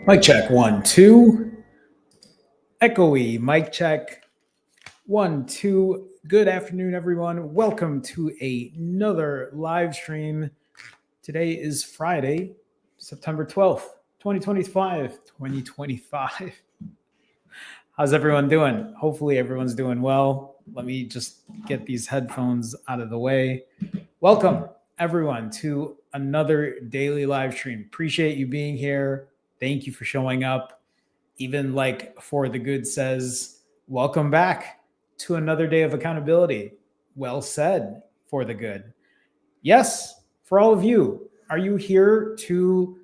Mic check, 1, 2. Echoey, mic check, 1, 2. Good afternoon, everyone. Welcome to another live stream. Today is Friday, September 12th, 2025. 2025. How's everyone doing? Hopefully everyone's doing well. Let me just get these headphones out of the way. Welcome, everyone, to another daily live stream. Appreciate you being here. Thank you for showing up. Even like For the Good says, welcome back to another day of accountability. Well said, For the Good. Yes, for all of you, are you here to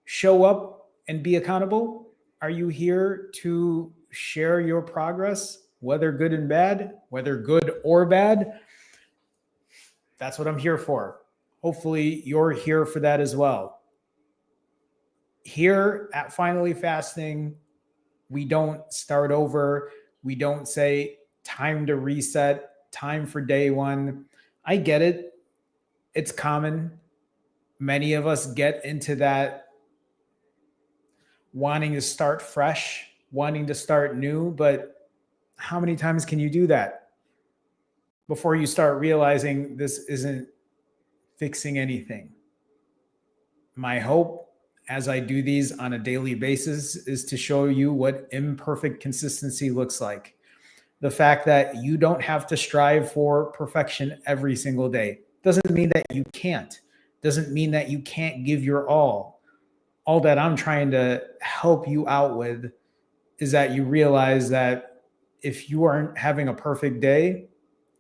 show up and be accountable? Are you here to share your progress, whether good and bad, whether good or bad? That's what I'm here for. Hopefully you're here for that as well. Here at Finally Fasting, we don't start over. We don't say time to reset, time for day one. I get it. It's common. Many of us get into that wanting to start fresh, wanting to start new, but how many times can you do that before you start realizing this isn't fixing anything? My hope as I do these on a daily basis is to show you what imperfect consistency looks like. The fact that you don't have to strive for perfection every single day doesn't mean that you can't. Doesn't mean that you can't give your all. All that I'm trying to help you out with is that you realize that if you aren't having a perfect day,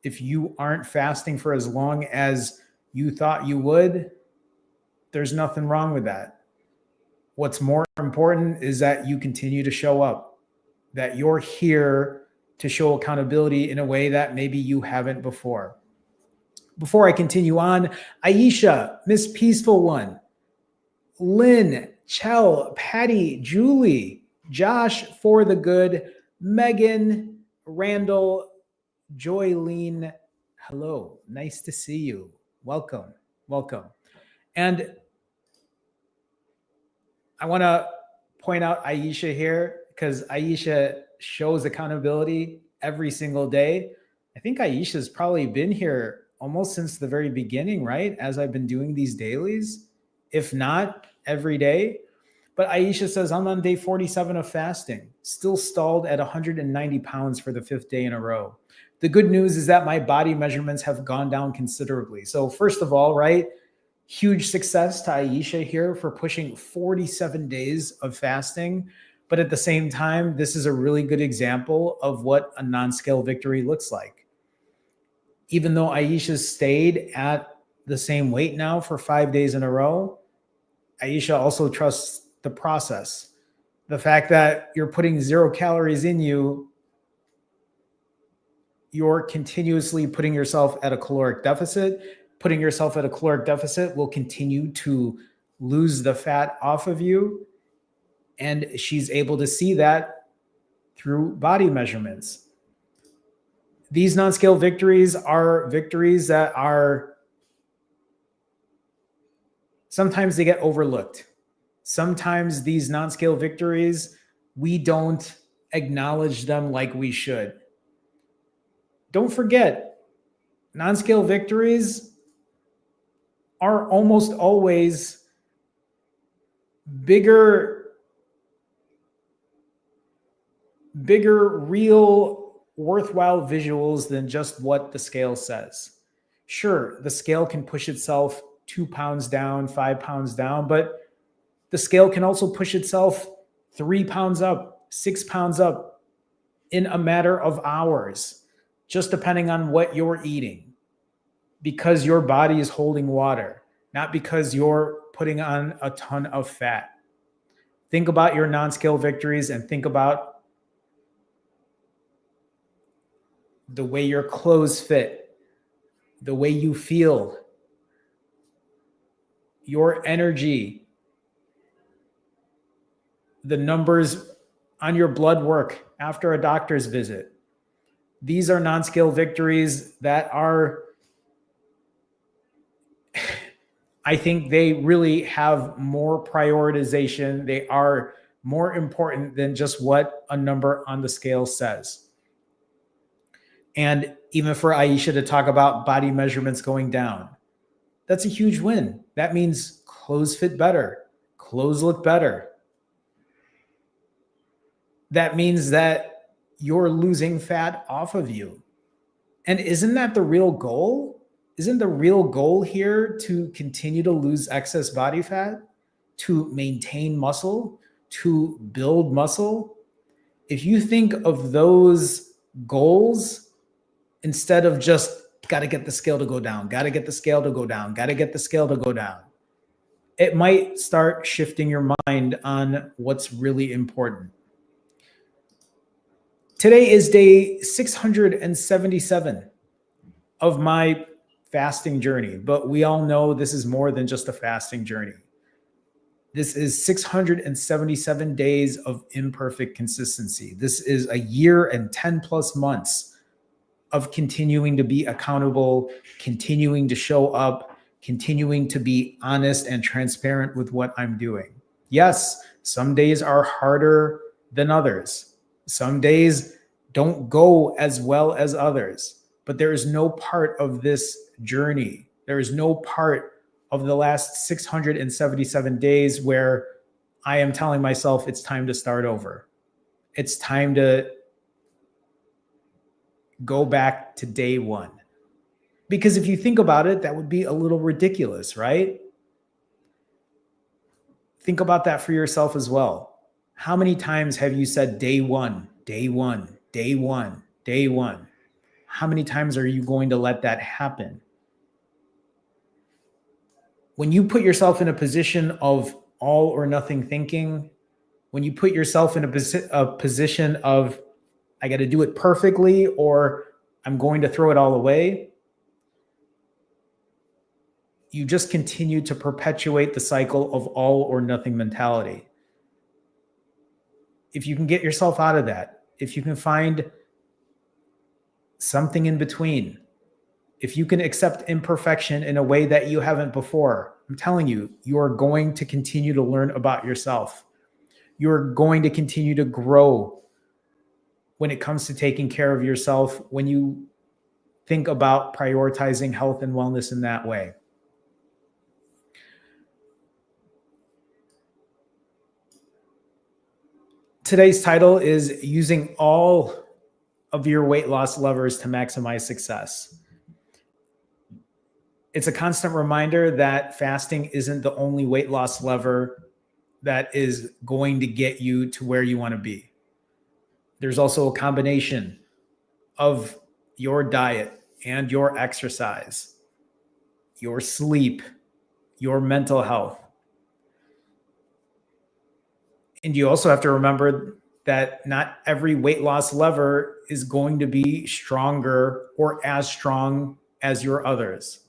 if you aren't fasting for as long as you thought you would, there's nothing wrong with that. What's more important is that you continue to show up, that you're here to show accountability in a way that maybe you haven't before. Before I continue on, Aisha, Miss Peaceful One, Lynn, Chell, Patty, Julie, Josh, For the Good, Megan, Randall, Joylene, hello, nice to see you. Welcome, welcome. And I want to point out Aisha here because Aisha shows accountability every single day. I think Aisha's probably been here almost since the very beginning, right? As I've been doing these dailies, if not every day. But Aisha says, I'm on day 47 of fasting, still stalled at 190 pounds for the 5th day in a row. The good news is that my body measurements have gone down considerably. So first of all, right, huge success to Aisha here for pushing 47 days of fasting. But at the same time, this is a really good example of what a non-scale victory looks like. Even though Aisha stayed at the same weight now for 5 days in a row, Aisha also trusts the process. The fact that you're putting 0 calories in you, you're continuously putting yourself at a caloric deficit. Putting yourself at a caloric deficit will continue to lose the fat off of you. And she's able to see that through body measurements. These non-scale victories are victories that are sometimes they get overlooked. Sometimes these non-scale victories, we don't acknowledge them like we should. Don't forget, non-scale victories are almost always bigger, real, worthwhile visuals than just what the scale says. Sure, the scale can push itself 2 pounds down, 5 pounds down, but the scale can also push itself 3 pounds up, 6 pounds up in a matter of hours, just depending on what you're eating, because your body is holding water, not because you're putting on a ton of fat. Think about your non-scale victories and think about the way your clothes fit, the way you feel, your energy, the numbers on your blood work after a doctor's visit. These are non-scale victories that are I think they really have more prioritization. They are more important than just what a number on the scale says. And even for Aisha to talk about body measurements going down, that's a huge win. That means clothes fit better, clothes look better. That means that you're losing fat off of you. And isn't that the real goal? Isn't the real goal here to continue to lose excess body fat, to maintain muscle, to build muscle? If you think of those goals instead of just got to get the scale to go down, got to get the scale to go down, got to get the scale to go down, it might start shifting your mind on what's really important. Today is day 677 of my fasting journey, but we all know this is more than just a fasting journey. This is 677 days of imperfect consistency. This is a year and 10 plus months of continuing to be accountable, continuing to show up, continuing to be honest and transparent with what I'm doing. Yes, some days are harder than others. Some days don't go as well as others, but there is no part of this journey, there is no part of the last 677 days where I am telling myself it's time to start over. It's time to go back to day one. Because if you think about it, that would be a little ridiculous, right? Think about that for yourself as well. How many times have you said day one, day one, day one, day one? How many times are you going to let that happen? When you put yourself in a position of all or nothing thinking, when you put yourself in a position of, I got to do it perfectly or I'm going to throw it all away, you just continue to perpetuate the cycle of all or nothing mentality. If you can get yourself out of that, if you can find something in between, if you can accept imperfection in a way that you haven't before, I'm telling you, you are going to continue to learn about yourself. You're going to continue to grow when it comes to taking care of yourself, when you think about prioritizing health and wellness in that way. Today's title is using all of your weight loss levers to maximize success. It's a constant reminder that fasting isn't the only weight loss lever that is going to get you to where you want to be. There's also a combination of your diet and your exercise, your sleep, your mental health. And you also have to remember that not every weight loss lever is going to be stronger or as strong as your others.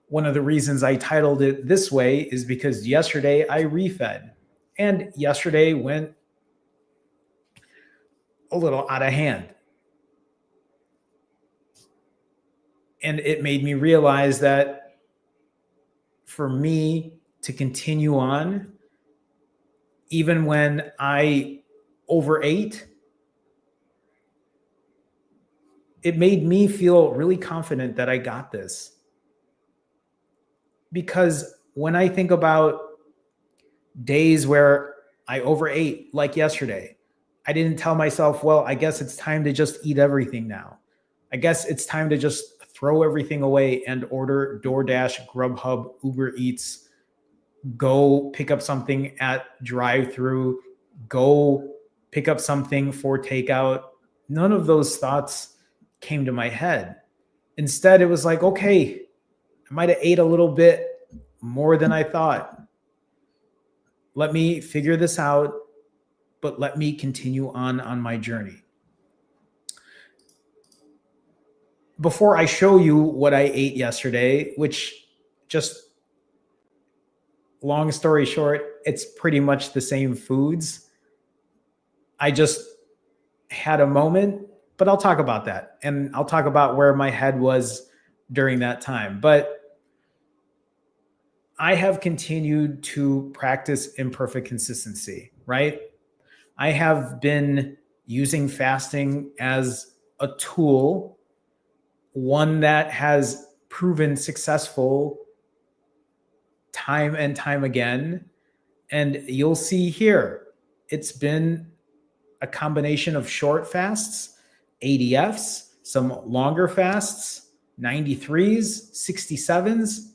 One of the reasons I titled it this way is because yesterday I refed, and yesterday went a little out of hand. And it made me realize that for me to continue on, even when I overate, it made me feel really confident that I got this. Because when I think about days where I overate, like yesterday, I didn't tell myself, well, I guess it's time to just eat everything now. I guess it's time to just throw everything away and order DoorDash, Grubhub, Uber Eats, go pick up something at drive-through, go pick up something for takeout. None of those thoughts came to my head. Instead, it was like, okay, I might have ate a little bit more than I thought. Let me figure this out, but let me continue on my journey. Before I show you what I ate yesterday, which, just long story short, it's pretty much the same foods. I just had a moment, but I'll talk about that. And I'll talk about where my head was during that time. But I have continued to practice imperfect consistency, right? I have been using fasting as a tool, one that has proven successful time and time again. And you'll see here, it's been a combination of short fasts, ADFs, some longer fasts, 93s, 67s,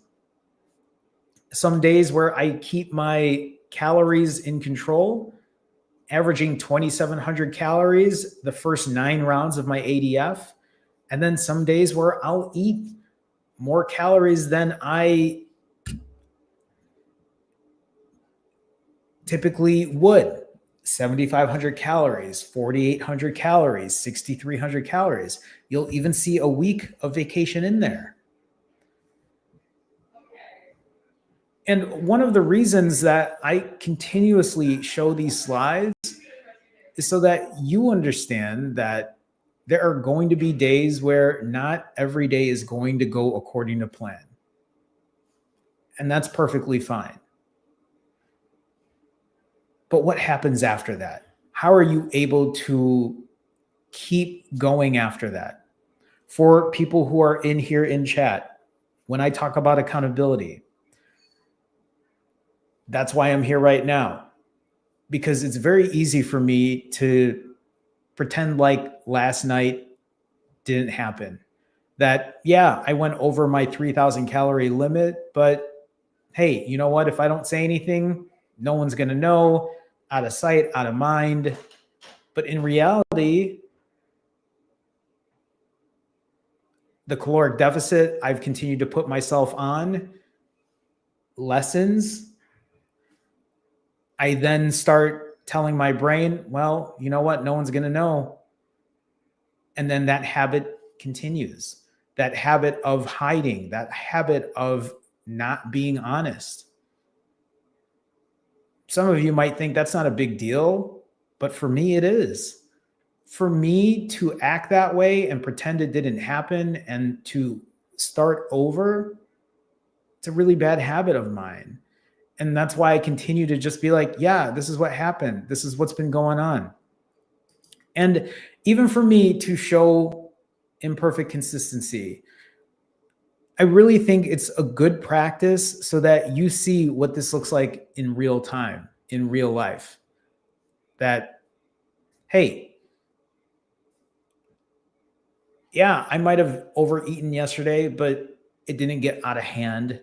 some days where I keep my calories in control, averaging 2,700 calories the first 9 rounds of my ADF. And then some days where I'll eat more calories than I typically would. 7,500 calories, 4,800 calories, 6,300 calories. You'll even see a week of vacation in there. And one of the reasons that I continuously show these slides is so that you understand that there are going to be days where not every day is going to go according to plan. And that's perfectly fine. But what happens after that? How are you able to keep going after that? For people who are in here in chat, when I talk about accountability, that's why I'm here right now, because it's very easy for me to pretend like last night didn't happen. That, yeah, I went over my 3,000 calorie limit, but hey, you know what? If I don't say anything, no one's going to know. Out of sight, out of mind. But in reality, the caloric deficit I've continued to put myself on lessens. I then start telling my brain, well, you know what? No one's going to know. And then that habit continues. That habit of hiding, that habit of not being honest. Some of you might think that's not a big deal, but for me, it is. For me to act that way and pretend it didn't happen and to start over, it's a really bad habit of mine. And that's why I continue to just be like, yeah, this is what happened. This is what's been going on. And even for me to show imperfect consistency, I really think it's a good practice so that you see what this looks like in real time, in real life. That, hey, yeah, I might have overeaten yesterday, but it didn't get out of hand.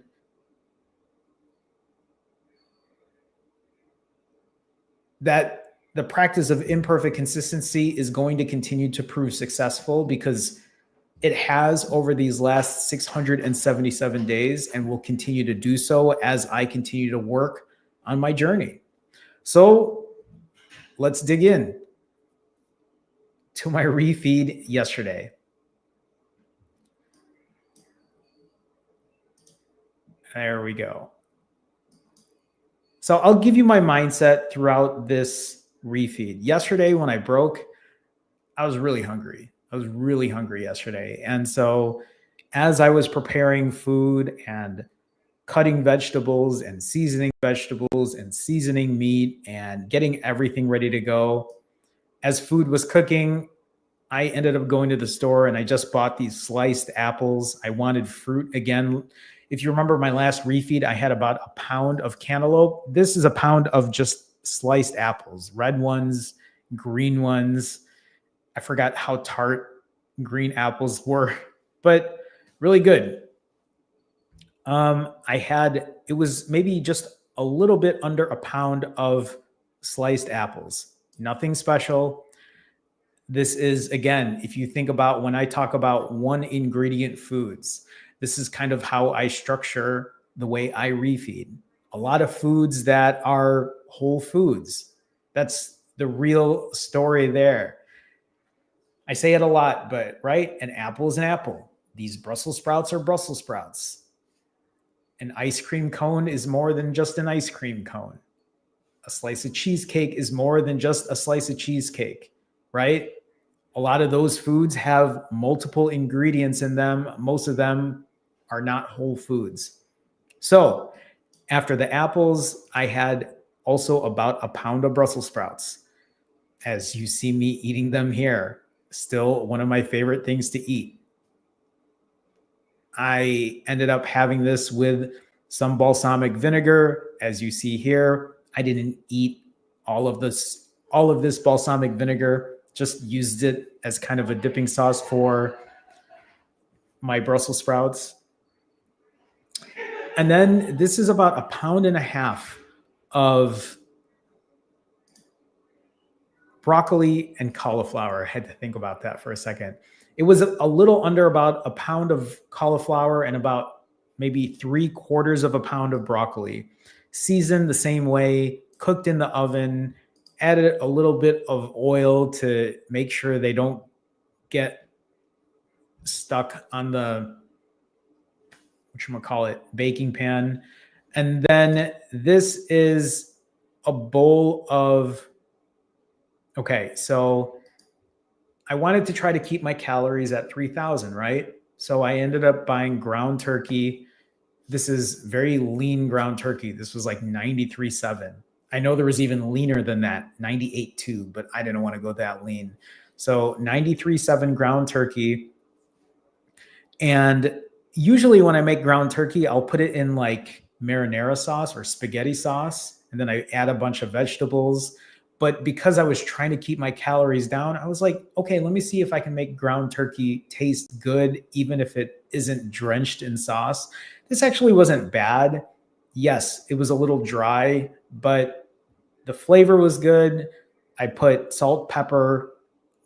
That the practice of imperfect consistency is going to continue to prove successful because it has over these last 677 days and will continue to do so as I continue to work on my journey. So let's dig in to my refeed yesterday. There we go. So I'll give you my mindset throughout this refeed. Yesterday when I broke, I was really hungry. I was really hungry yesterday. And so as I was preparing food and cutting vegetables and seasoning meat and getting everything ready to go, as food was cooking, I ended up going to the store and I just bought these sliced apples. I wanted fruit again. If you remember my last refeed, I had about a pound of cantaloupe. This is a pound of just sliced apples, red ones, green ones. I forgot how tart green apples were, but really good. It was maybe just a little bit under a pound of sliced apples. Nothing special. This is, again, if you think about when I talk about one ingredient foods, this is kind of how I structure the way I refeed. A lot of foods that are whole foods. That's the real story there. I say it a lot, but right? An apple is an apple. These Brussels sprouts are Brussels sprouts. An ice cream cone is more than just an ice cream cone. A slice of cheesecake is more than just a slice of cheesecake, right? A lot of those foods have multiple ingredients in them. Most of them are not whole foods. So After the apples, I had also about a pound of Brussels sprouts. As you see me eating them here, still one of my favorite things to eat. I ended up having this with some balsamic vinegar. As you see here, I didn't eat all of this balsamic vinegar, just used it as kind of a dipping sauce for my Brussels sprouts. And then this is about 1.5 pounds of broccoli and cauliflower. I had to think about that for a second. It was a little under about 1 pound of cauliflower and about maybe 3/4 pound of broccoli, seasoned the same way, cooked in the oven, added a little bit of oil to make sure they don't get stuck on the, whatchamacallit, baking pan. And then this is a bowl of, okay, so I wanted to try to keep my calories at 3,000, right? So I ended up buying ground turkey. This is very lean ground turkey. This was like 93.7. I know there was even leaner than that, 98.2, but I didn't want to go that lean. So 93.7 ground turkey. And usually when I make ground turkey, I'll put it in like marinara sauce or spaghetti sauce, and then I add a bunch of vegetables. But because I was trying to keep my calories down, I was like, okay, let me see if I can make ground turkey taste good, even if it isn't drenched in sauce. This actually wasn't bad. Yes, it was a little dry, but the flavor was good. I put salt, pepper,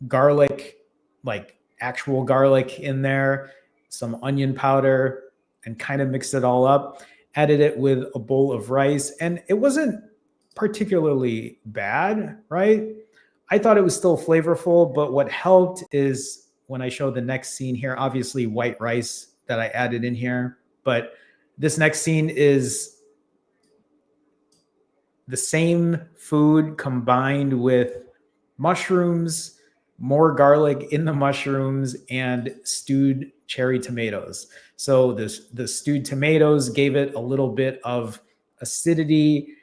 garlic, like actual garlic in there, some onion powder, and kind of mixed it all up. Added it with a bowl of rice, and it wasn't particularly bad, right? I thought it was still flavorful, but what helped is when I show the next scene here, obviously white rice that I added in here, but this next scene is the same food combined with mushrooms, more garlic in the mushrooms, and stewed cherry tomatoes. So the stewed tomatoes gave it a little bit of acidity.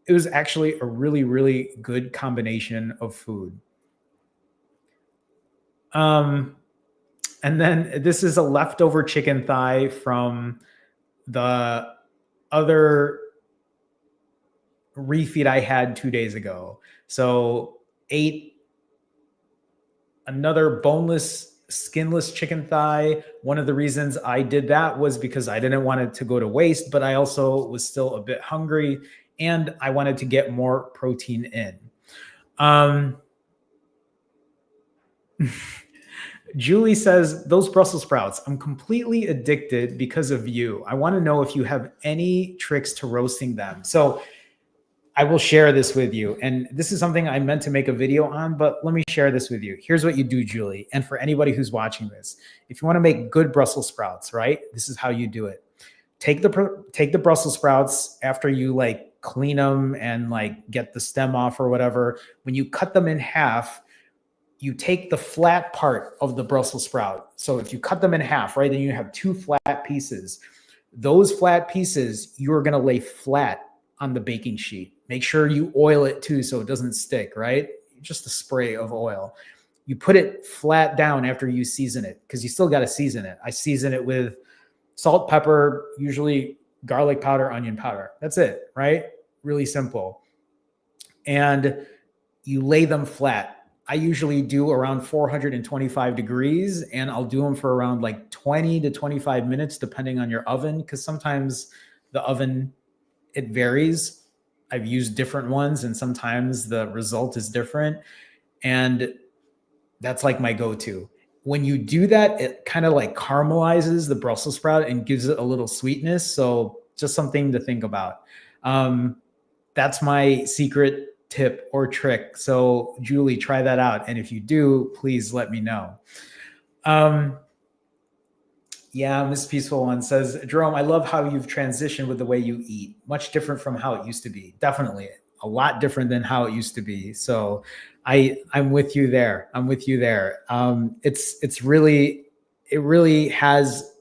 It was actually a really, really good combination of food. And then this is a leftover chicken thigh from the other refeed I had 2 days ago. So ate another boneless, skinless chicken thigh. One of the reasons I did that was because I didn't want it to go to waste, but I also was still a bit hungry and I wanted to get more protein in. Julie says, those Brussels sprouts, I'm completely addicted because of you. I want to know if you have any tricks to roasting them. So I will share this with you. And this is something I meant to make a video on, but let me share this with you. Here's what you do, Julie. And for anybody who's watching this, if you want to make good Brussels sprouts, right? This is how you do it. Take the Brussels sprouts after you like clean them and like get the stem off or whatever. When you cut them in half, you take the flat part of the Brussels sprout. So if you cut them in half, right, then you have 2 flat pieces. Those flat pieces, you're going to lay flat on the baking sheet. Make sure you oil it too so it doesn't stick, right? Just a spray of oil. You put it flat down after you season it because you still got to season it. I season it with salt, pepper, usually garlic powder, onion powder. That's it, right? Really simple. And you lay them flat. I usually do around 425 degrees, and I'll do them for around like 20 to 25 minutes, depending on your oven, because sometimes the oven, it varies. I've used different ones, and sometimes the result is different. And that's like my go-to. When you do that, it kind of like caramelizes the Brussels sprout and gives it a little sweetness. So just something to think about. That's my secret tip or trick. So Julie, try that out. And if you do, please let me know. Yeah, Miss Peaceful One says, Jerome, I love how you've transitioned with the way you eat. Much different from how it used to be. Definitely a lot different than how it used to be. So I'm with you there. I'm with you there. It really has,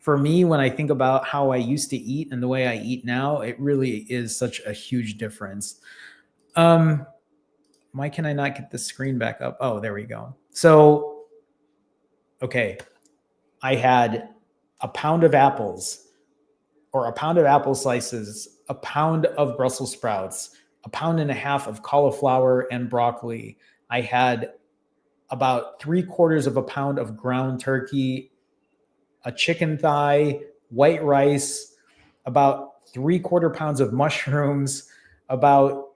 for me, when I think about how I used to eat and the way I eat now, it really is such a huge difference. Why can I not get the screen back up? Oh, there we go. So, okay, I had a pound of apples, or a pound of apple slices, a pound of Brussels sprouts, a pound and a half of cauliflower and broccoli. I had about 3/4 of a pound of ground turkey, a chicken thigh, white rice, about 3/4 pounds of mushrooms, about,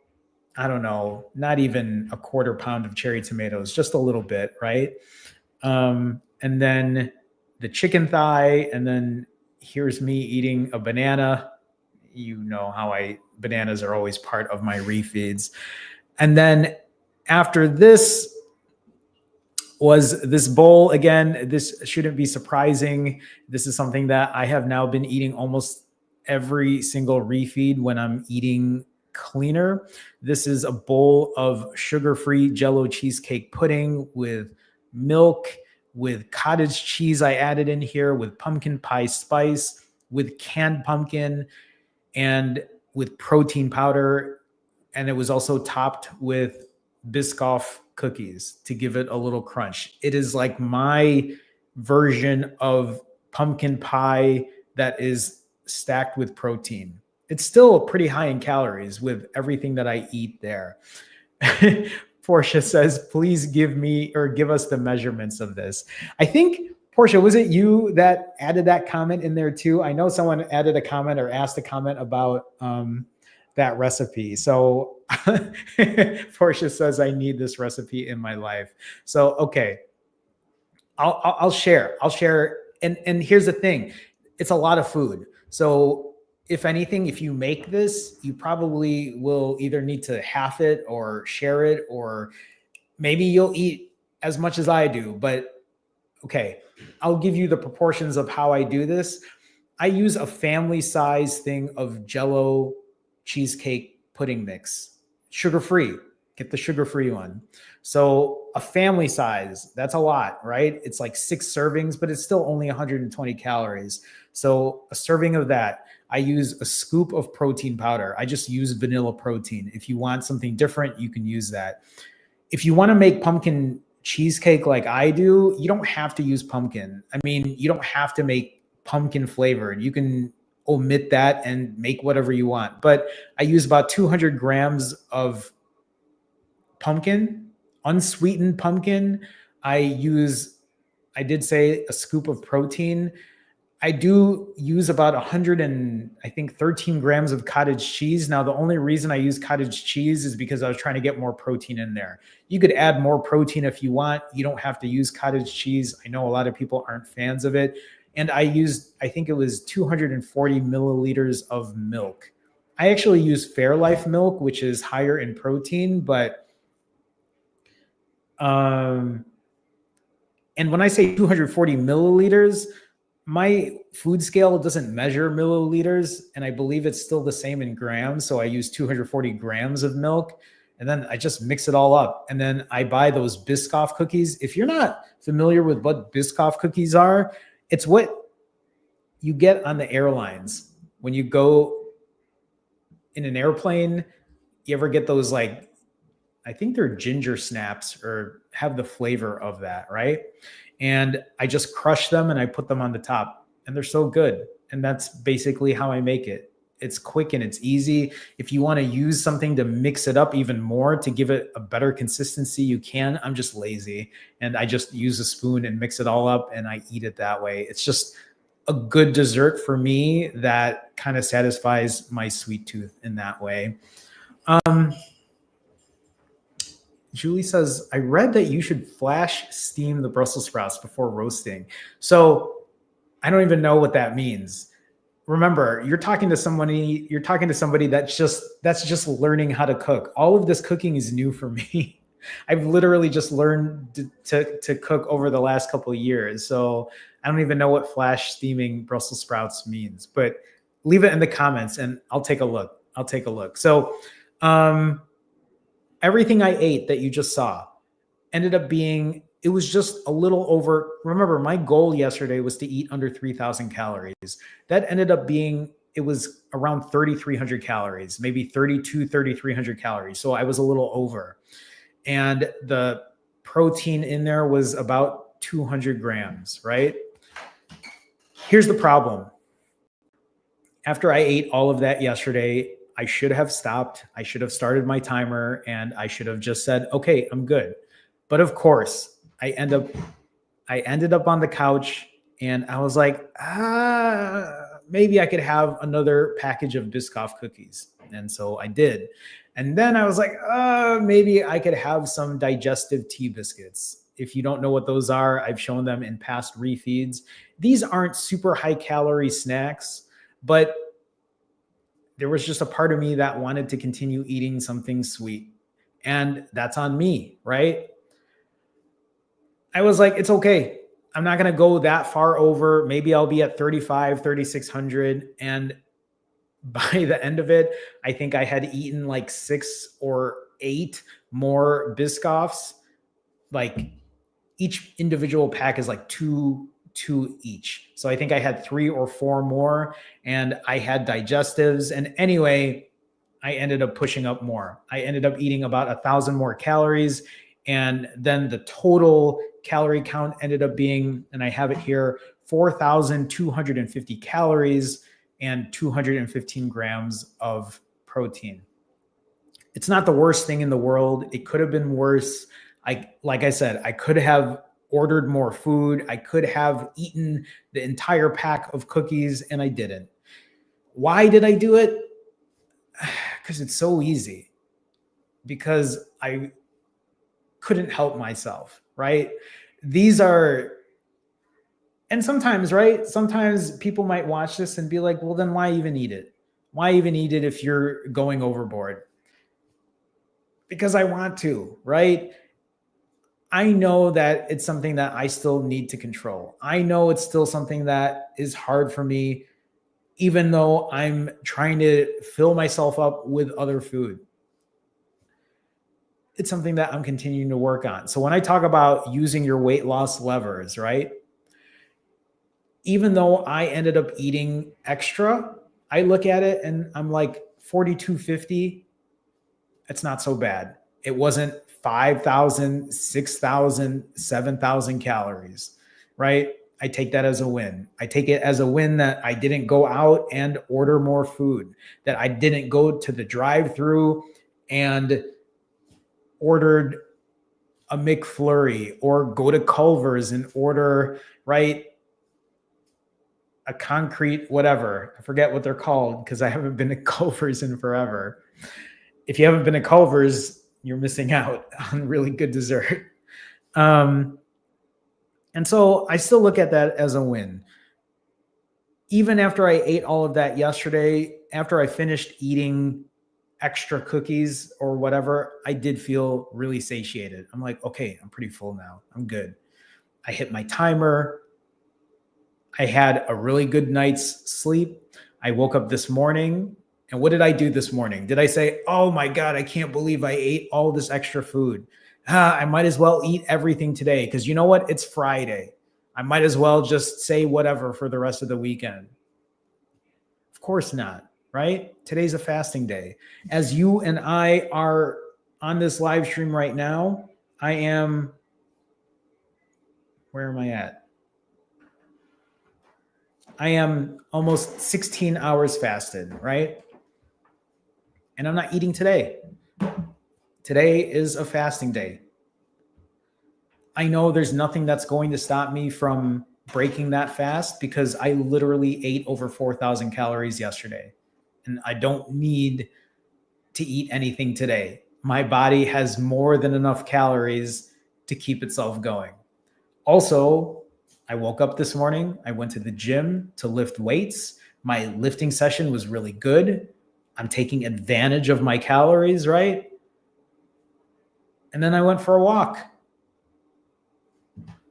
I don't know, not even a 1/4 pound of cherry tomatoes, just a little bit, right? And then the chicken thigh, and then here's me eating a banana. You know how bananas are always part of my refeeds. And then after this was this bowl. Again, this shouldn't be surprising. This is something that I have now been eating almost every single refeed when I'm eating cleaner. This is a bowl of sugar-free Jello cheesecake pudding with milk, with cottage cheese I added in here, with pumpkin pie spice, with canned pumpkin, and with protein powder. And it was also topped with Biscoff cookies to give it a little crunch. It is like my version of pumpkin pie that is stacked with protein. It's still pretty high in calories with everything that I eat there. Portia says, please give us the measurements of this. I think, Portia, was it you that added that comment in there too? I know someone added a comment or asked a comment about that recipe. So Portia says, I need this recipe in my life. So, okay, I'll share. And here's the thing. It's a lot of food. So if anything, if you make this, you probably will either need to half it or share it, or maybe you'll eat as much as I do. But okay, I'll give you the proportions of how I do this. I use a family size thing of Jello cheesecake pudding mix, sugar-free. Get the sugar-free one. So a family size, that's a lot, right? It's like 6 servings, but it's still only 120 calories. So a serving of that, I use a scoop of protein powder. I just use vanilla protein. If you want something different, you can use that. If you want to make pumpkin cheesecake like I do, you don't have to use pumpkin. I mean, you don't have to make pumpkin flavored. You can omit that and make whatever you want. But I use about 200 grams of pumpkin, unsweetened pumpkin. I did say a scoop of protein. I do use about 13 grams of cottage cheese. Now, the only reason I use cottage cheese is because I was trying to get more protein in there. You could add more protein if you want. You don't have to use cottage cheese. I know a lot of people aren't fans of it. And I think it was 240 milliliters of milk. I actually use Fairlife milk, which is higher in protein, but and when I say 240 milliliters, my food scale doesn't measure milliliters, and I believe it's still the same in grams. So I use 240 grams of milk, and then I just mix it all up. And then I buy those Biscoff cookies. If you're not familiar with what Biscoff cookies are, it's what you get on the airlines. When you go in an airplane, you ever get those, like, I think they're ginger snaps or have the flavor of that, right? And I just crush them and I put them on the top, and they're so good. And that's basically how I make it. It's quick and it's easy. If you want to use something to mix it up even more to give it a better consistency, you can. I'm just lazy, and I just use a spoon and mix it all up and I eat it that way. It's just a good dessert for me that kind of satisfies my sweet tooth in that way. Julie says, I read that you should flash steam the Brussels sprouts before roasting. So I don't even know what that means. Remember, you're talking to somebody that's just learning how to cook. All of this cooking is new for me. I've literally just learned to cook over the last couple of years. So I don't even know what flash steaming Brussels sprouts means, but leave it in the comments and I'll take a look. So, everything I ate that you just saw ended up being it was just a little over. Remember, my goal yesterday was to eat under 3,000 calories. That ended up being, it was around 3,300 calories, maybe 3,300 calories. So I was a little over. And the protein in there was about 200 grams, right? Here's the problem. After I ate all of that yesterday, I should have stopped. I should have started my timer and I should have just said, okay, I'm good. But of course, I ended up on the couch and I was like, maybe I could have another package of Biscoff cookies. And so I did. And then I was like, maybe I could have some digestive tea biscuits. If you don't know what those are, I've shown them in past refeeds. These aren't super high calorie snacks, but there was just a part of me that wanted to continue eating something sweet. And that's on me, right? I was like, it's okay. I'm not going to go that far over. Maybe I'll be at 35, 3,600. And by the end of it, I think I had eaten like 6 or 8 more Biscoffs. Like each individual pack is like two each. So I think I had 3 or 4 more and I had digestives. And anyway, I ended up pushing up more. I ended up eating about 1,000 more calories. And then the total calorie count ended up being, and I have it here, 4,250 calories and 215 grams of protein. It's not the worst thing in the world. It could have been worse. Like I said, I could have ordered more food. I could have eaten the entire pack of cookies and I didn't. Why did I do it? Because it's so easy. Because I couldn't help myself, right? These are, and sometimes, right? Sometimes people might watch this and be like, well, then why even eat it? Why even eat it if you're going overboard? Because I want to, right? I know that it's something that I still need to control. I know it's still something that is hard for me, even though I'm trying to fill myself up with other food. It's something that I'm continuing to work on. So when I talk about using your weight loss levers, right? Even though I ended up eating extra, I look at it and I'm like 4,250. It's not so bad. It wasn't 5,000, 6,000, 7,000 calories, right? I take that as a win. I take it as a win that I didn't go out and order more food, that I didn't go to the drive-through and ordered a McFlurry or go to Culver's and order, right, a concrete whatever. I forget what they're called because I haven't been to Culver's in forever. If you haven't been to Culver's, you're missing out on really good dessert. And so I still look at that as a win. Even after I ate all of that yesterday, after I finished eating extra cookies or whatever, I did feel really satiated. I'm like, okay, I'm pretty full now. I'm good. I hit my timer. I had a really good night's sleep. I woke up this morning. And what did I do this morning? Did I say, oh my God, I can't believe I ate all this extra food. I might as well eat everything today because you know what? It's Friday. I might as well just say whatever for the rest of the weekend. Of course not, right? Today's a fasting day. As you and I are on this live stream right now, I am, where am I at? I am almost 16 hours fasted, right? And I'm not eating today. Today is a fasting day. I know there's nothing that's going to stop me from breaking that fast because I literally ate over 4,000 calories yesterday. And I don't need to eat anything today. My body has more than enough calories to keep itself going. Also, I woke up this morning. I went to the gym to lift weights. My lifting session was really good. I'm taking advantage of my calories, right? And then I went for a walk.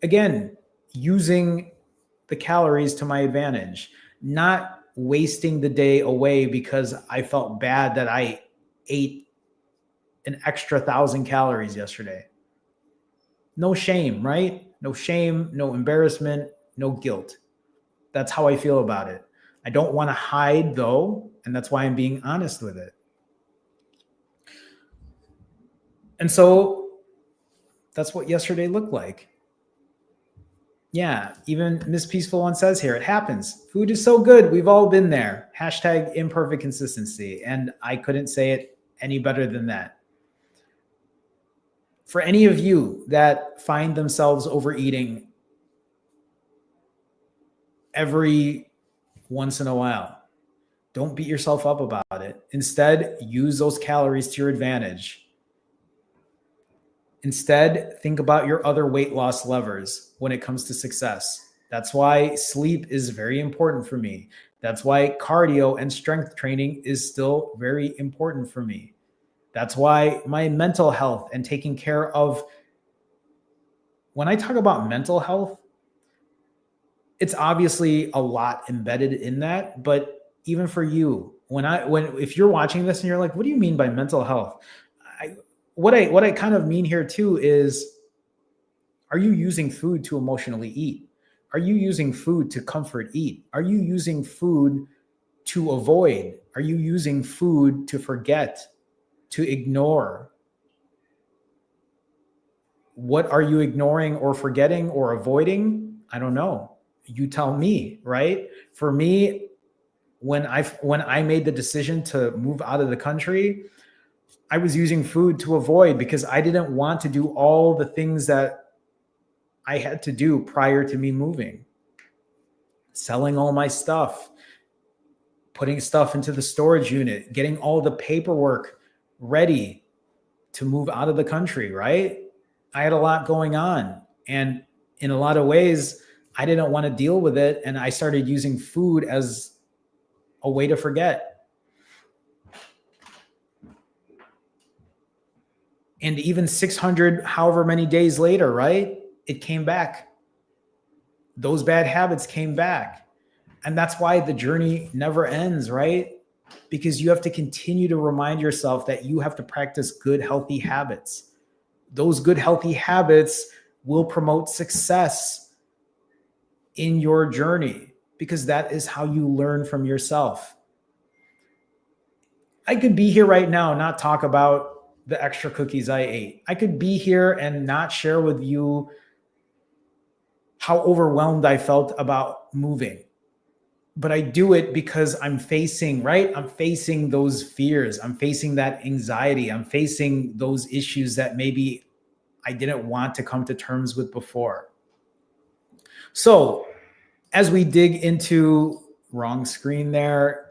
Again, using the calories to my advantage, not wasting the day away because I felt bad that I ate an extra 1,000 calories yesterday. No shame, right? No shame, no embarrassment, no guilt. That's how I feel about it. I don't want to hide though, and that's why I'm being honest with it. And so that's what yesterday looked like. Yeah, even Miss Peaceful One says here, it happens. Food is so good. We've all been there. Hashtag imperfect consistency. And I couldn't say it any better than that. For any of you that find themselves overeating every once in a while, don't beat yourself up about it. Instead, use those calories to your advantage. Instead, think about your other weight loss levers when it comes to success. That's why sleep is very important for me. That's why cardio and strength training is still very important for me. That's why my mental health and taking care of, when I talk about mental health, it's obviously a lot embedded in that, but even for you, if you're watching this and you're like, what do you mean by mental health? What I kind of mean here too is, are you using food to emotionally eat? Are you using food to comfort eat? Are you using food to avoid? Are you using food to forget, to ignore? What are you ignoring or forgetting or avoiding? I don't know. You tell me, right? For me, when I made the decision to move out of the country, I was using food to avoid because I didn't want to do all the things that I had to do prior to me moving. Selling all my stuff, putting stuff into the storage unit, getting all the paperwork ready to move out of the country, right? I had a lot going on. And in a lot of ways, I didn't want to deal with it. And I started using food as a way to forget. And even 600, however many days later, right? It came back. Those bad habits came back. And that's why the journey never ends, right? Because you have to continue to remind yourself that you have to practice good, healthy habits. Those good, healthy habits will promote success in your journey because that is how you learn from yourself. I could be here right now and not talk about the extra cookies I ate. I could be here and not share with you how overwhelmed I felt about moving. But I do it because I'm facing, right? I'm facing those fears. I'm facing that anxiety. I'm facing those issues that maybe I didn't want to come to terms with before. So as we dig into, wrong screen there,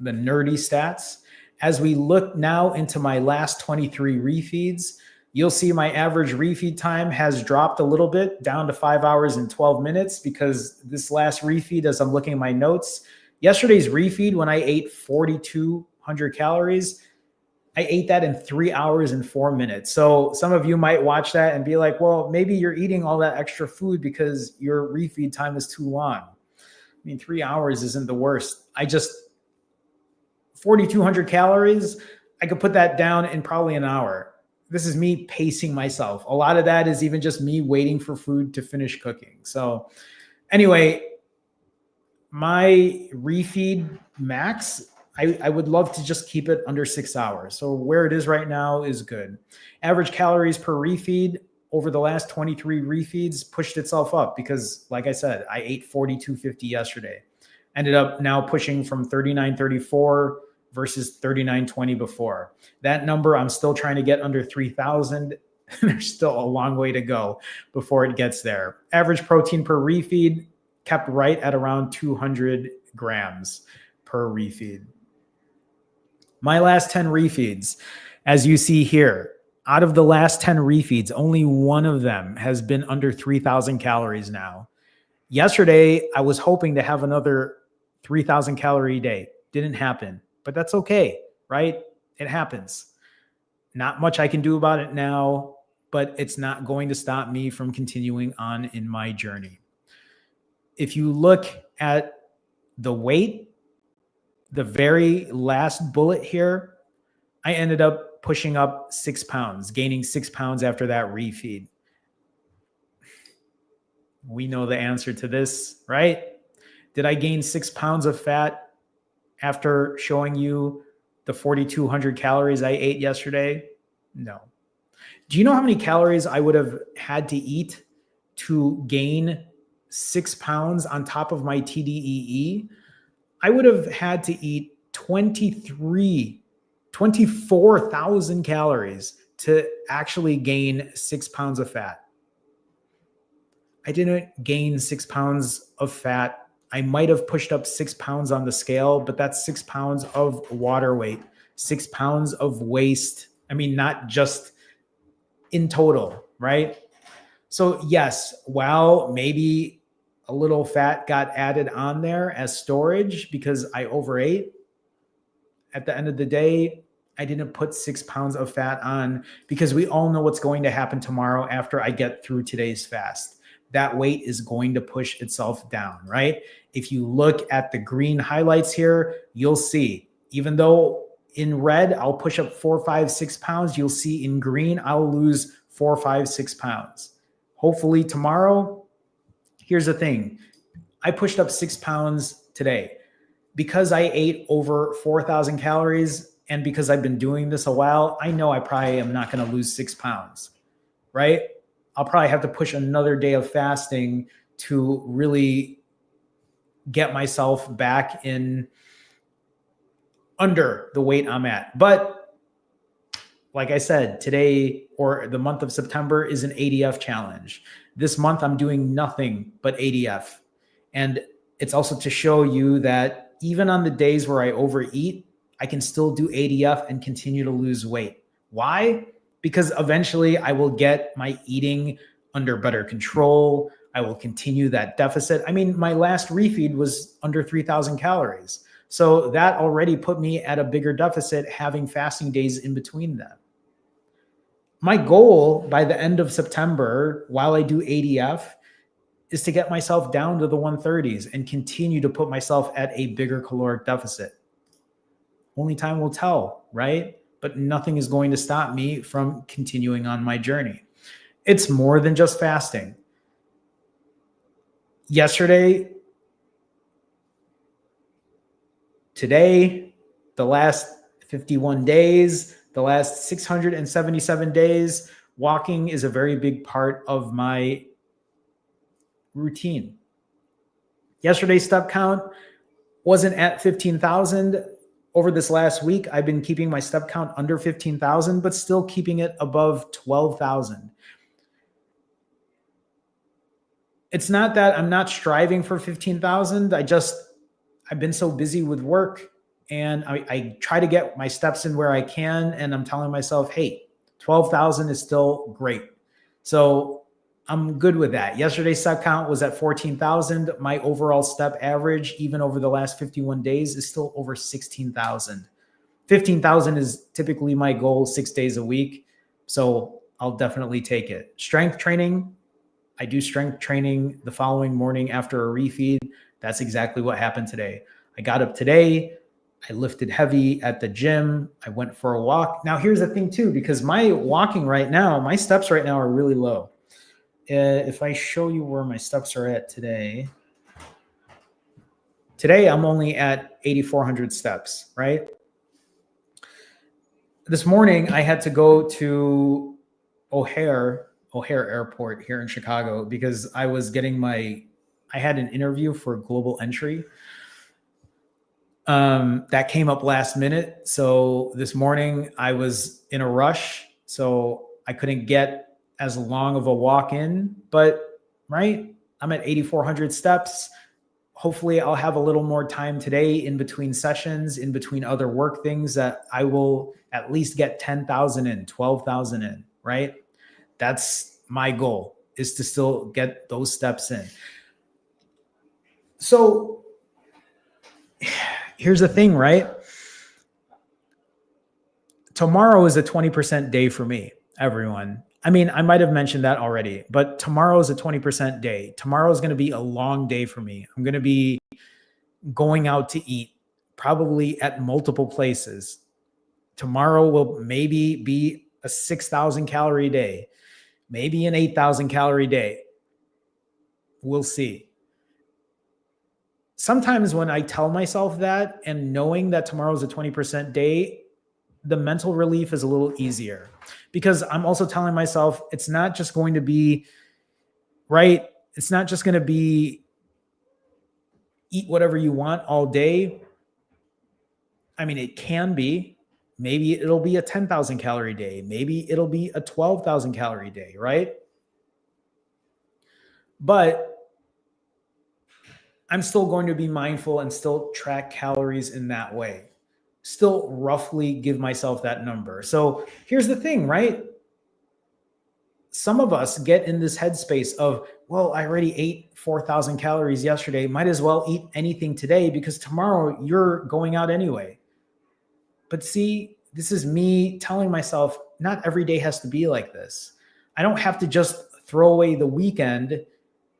the nerdy stats, as we look now into my last 23 refeeds, you'll see my average refeed time has dropped a little bit down to 5 hours and 12 minutes because this last refeed, as I'm looking at my notes, yesterday's refeed, when I ate 4,200 calories, I ate that in 3 hours and 4 minutes. So some of you might watch that and be like, well, maybe you're eating all that extra food because your refeed time is too long. I mean, 3 hours isn't the worst. 4,200 calories, I could put that down in probably an hour. This is me pacing myself. A lot of that is even just me waiting for food to finish cooking. So anyway, my refeed max, I would love to just keep it under 6 hours. So where it is right now is good. Average calories per refeed over the last 23 refeeds pushed itself up because, like I said, I ate 4,250 yesterday. Ended up now pushing from 3,934 versus 3,920 before. That number, I'm still trying to get under 3,000. There's still a long way to go before it gets there. Average protein per refeed kept right at around 200 grams per refeed. My last 10 refeeds, as you see here, out of the last 10 refeeds, only one of them has been under 3,000 calories now. Yesterday, I was hoping to have another 3,000 calorie day. Didn't happen, but that's okay, right? It happens. Not much I can do about it now, but it's not going to stop me from continuing on in my journey. If you look at the weight, the very last bullet here, I ended up pushing up 6 pounds, gaining 6 pounds after that refeed. We know the answer to this, right? Did I gain 6 pounds of fat after showing you the 4,200 calories I ate yesterday? No. Do you know how many calories I would have had to eat to gain 6 pounds on top of my TDEE? I would have had to eat 24,000 calories to actually gain 6 pounds of fat. I didn't gain 6 pounds of fat. I might have pushed up 6 pounds on the scale, but that's 6 pounds of water weight, 6 pounds of waste. I mean, not just in total, right? So yes, while maybe a little fat got added on there as storage because I overate, at the end of the day, I didn't put 6 pounds of fat on because we all know what's going to happen tomorrow after I get through today's fast. That weight is going to push itself down, right? If you look at the green highlights here, you'll see, even though in red, I'll push up 4, 5, 6 pounds, you'll see in green, I'll lose 4, 5, 6 pounds. Hopefully tomorrow, here's the thing. I pushed up 6 pounds today. Because I ate over 4,000 calories and because I've been doing this a while, I know I probably am not going to lose 6 pounds, right? I'll probably have to push another day of fasting to really get myself back in under the weight I'm at. But like I said, today or the month of September is an ADF challenge. This month I'm doing nothing but ADF. And it's also to show you that even on the days where I overeat, I can still do ADF and continue to lose weight. Why? Because eventually I will get my eating under better control. I will continue that deficit. I mean, my last refeed was under 3,000 calories. So that already put me at a bigger deficit having fasting days in between them. My goal by the end of September, while I do ADF, is to get myself down to the 130s and continue to put myself at a bigger caloric deficit. Only time will tell, right? But nothing is going to stop me from continuing on my journey. It's more than just fasting. Yesterday, today, the last 51 days, the last 677 days, walking is a very big part of my routine. Yesterday's step count wasn't at 15,000. Over this last week, I've been keeping my step count under 15,000, but still keeping it above 12,000. It's not that I'm not striving for 15,000. I've been so busy with work and I try to get my steps in where I can. And I'm telling myself, hey, 12,000 is still great. So I'm good with that. Yesterday's step count was at 14,000. My overall step average, even over the last 51 days, is still over 16,000. 15,000 is typically my goal 6 days a week. So I'll definitely take it. Strength training. I do strength training the following morning after a refeed. That's exactly what happened today. I got up today. I lifted heavy at the gym. I went for a walk. Now, here's the thing too, because my walking right now, my steps right now are really low. If I show you where my steps are at today, I'm only at 8,400 steps, right? This morning, I had to go to O'Hare Airport here in Chicago because I had an interview for Global Entry. That came up last minute. So this morning I was in a rush, so I couldn't get as long of a walk in, but right, I'm at 8,400 steps. Hopefully I'll have a little more time today in between sessions, in between other work things that I will at least get 10,000 in, 12,000 in, right? That's my goal, is to still get those steps in. So here's the thing, right? Tomorrow is a 20% day for me, everyone. I mean, I might have mentioned that already, but tomorrow is a 20% day. Tomorrow is going to be a long day for me. I'm going to be going out to eat, probably at multiple places. Tomorrow will maybe be a 6,000 calorie day, maybe an 8,000 calorie day. We'll see. Sometimes when I tell myself that and knowing that tomorrow's a 20% day, the mental relief is a little easier because I'm also telling myself it's not just going to be, right? It's not just going to be eat whatever you want all day. I mean, it can be. Maybe it'll be a 10,000 calorie day. Maybe it'll be a 12,000 calorie day, right? But I'm still going to be mindful and still track calories in that way. Still roughly give myself that number. So here's the thing, right? Some of us get in this headspace of, well, I already ate 4,000 calories yesterday. Might as well eat anything today because tomorrow you're going out anyway. But see, this is me telling myself not every day has to be like this. I don't have to just throw away the weekend